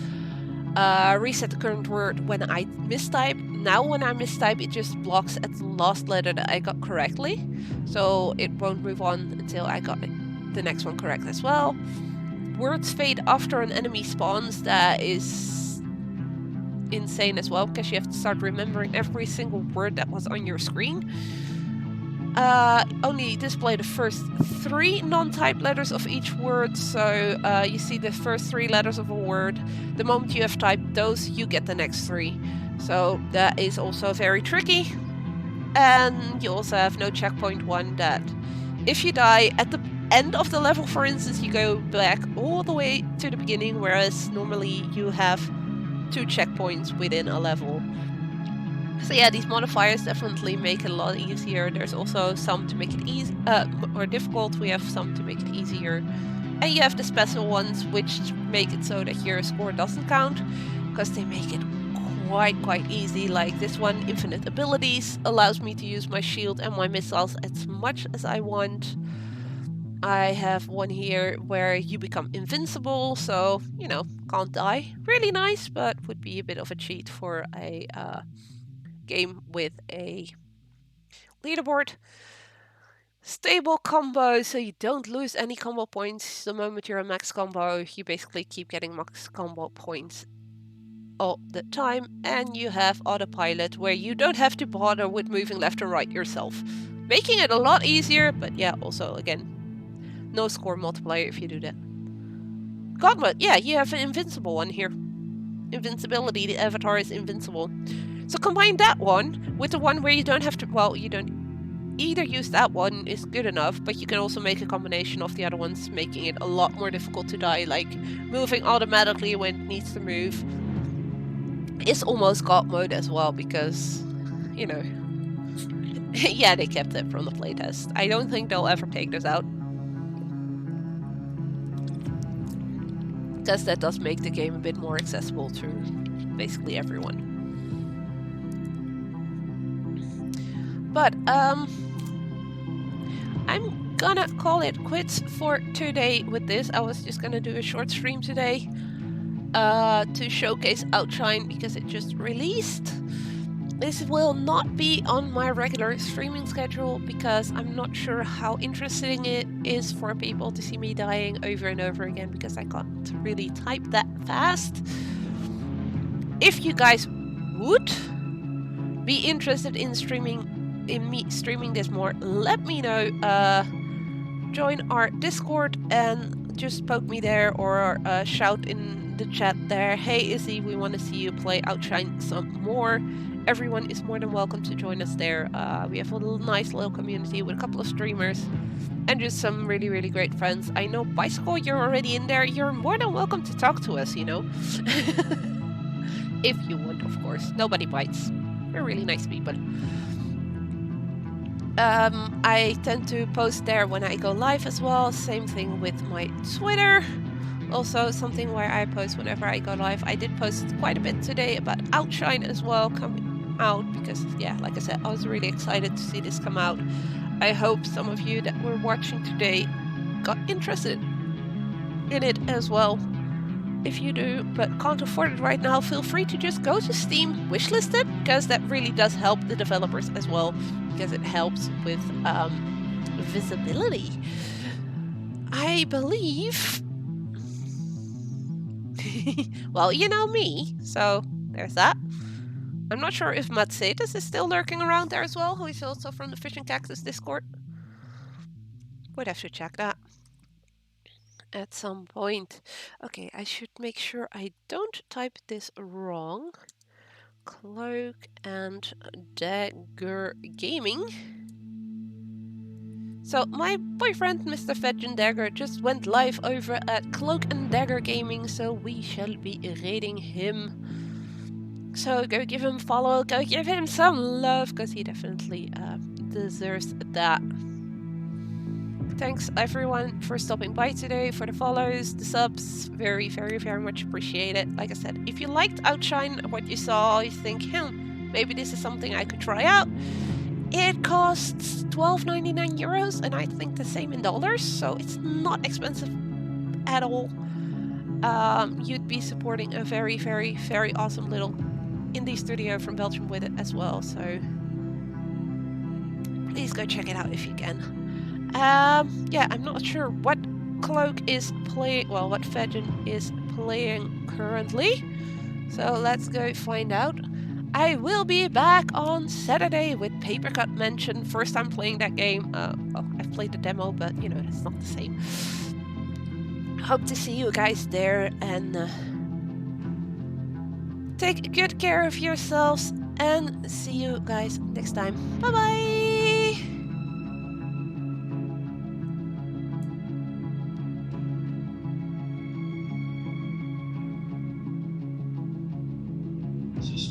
Reset the current word when I mistype. Now when I mistype, it just blocks at the last letter that I got correctly, so it won't move on until I got the next one correct as well. Words fade after an enemy spawns. That is insane as well, because you have to start remembering every single word that was on your screen. Only display the first 3 non-typed letters of each word, so you see the first 3 letters of a word. The moment you have typed those, you get the next 3. So that is also very tricky. And you also have no checkpoint 1, that if you die at the end of the level, for instance, you go back all the way to the beginning, whereas normally you have 2 checkpoints within a level. So yeah, these modifiers definitely make it a lot easier. There's also some to make it easy or difficult. We have some to make it easier. And you have the special ones which make it so that your score doesn't count, because they make it quite easy. Like this one, infinite abilities, allows me to use my shield and my missiles as much as I want. I have one here where you become invincible, so, you know, can't die. Really nice, but would be a bit of a cheat for a game with a leaderboard. Stable combo, so you don't lose any combo points. The moment you're a max combo, you basically keep getting max combo points all the time. And you have autopilot, where you don't have to bother with moving left or right yourself. Making it a lot easier, but yeah, also, again, no score multiplier if you do that. God mode, yeah, you have an invincible one here. Invincibility, the avatar is invincible. So combine that one with the one where you don't have to, well, you don't either use that one is good enough, but you can also make a combination of the other ones, making it a lot more difficult to die, like moving automatically when it needs to move. It's almost God mode as well, because, you know, yeah, they kept it from the playtest. I don't think they'll ever take this out, because that does make the game a bit more accessible to basically everyone. But, I'm gonna call it quits for today with this. I was just gonna do a short stream today to showcase Outshine because it just released. This will not be on my regular streaming schedule because I'm not sure how interesting it is for people to see me dying over and over again, because I can't really type that fast. If you guys would be interested in me streaming this more, let me know. Join our Discord and just poke me there, or shout in the chat there, hey Izzy, we want to see you play Outshine some more. Everyone is more than welcome to join us there. We have a nice little community with a couple of streamers and just some really, really great friends. I know Bicycle, you're already in there. You're more than welcome to talk to us, you know. If you would, of course. Nobody bites. We're really nice people. I tend to post there when I go live as well. Same thing with my Twitter. Also something where I post whenever I go live. I did post quite a bit today about Outshine as well coming out, because, yeah, like I said, I was really excited to see this come out. I hope some of you that were watching today got interested in it as well. If you do, but can't afford it right now, feel free to just go to Steam, wishlist it, because that really does help the developers as well, because it helps with visibility. I believe... well, you know me, so there's that. I'm not sure if Matsetas is still lurking around there as well, who is also from the Fishing Cactus Discord. Would have to check that at some point. Okay, I should make sure I don't type this wrong. Cloak and Dagger Gaming. So my boyfriend, Mr. Fedgen Dagger, just went live over at Cloak and Dagger Gaming, so we shall be raiding him. So go give him a follow, go give him some love, because he definitely deserves that. Thanks everyone for stopping by today, for the follows, the subs, very, very, very much appreciate it. Like I said, if you liked Outshine, what you saw, you think, maybe this is something I could try out. It costs €12.99 euros, and I think the same in dollars, so it's not expensive at all. You'd be supporting a very, very, very awesome little indie studio from Belgium with it as well, so please go check it out if you can. Yeah, I'm not sure what Cloak is playing, well, what Fedgen is playing currently, so let's go find out. I will be back on Saturday with Papercut Mansion. First time playing that game. Well, I've played the demo, but, you know, it's not the same. Hope to see you guys there, and take good care of yourselves, and see you guys next time. Bye-bye! This is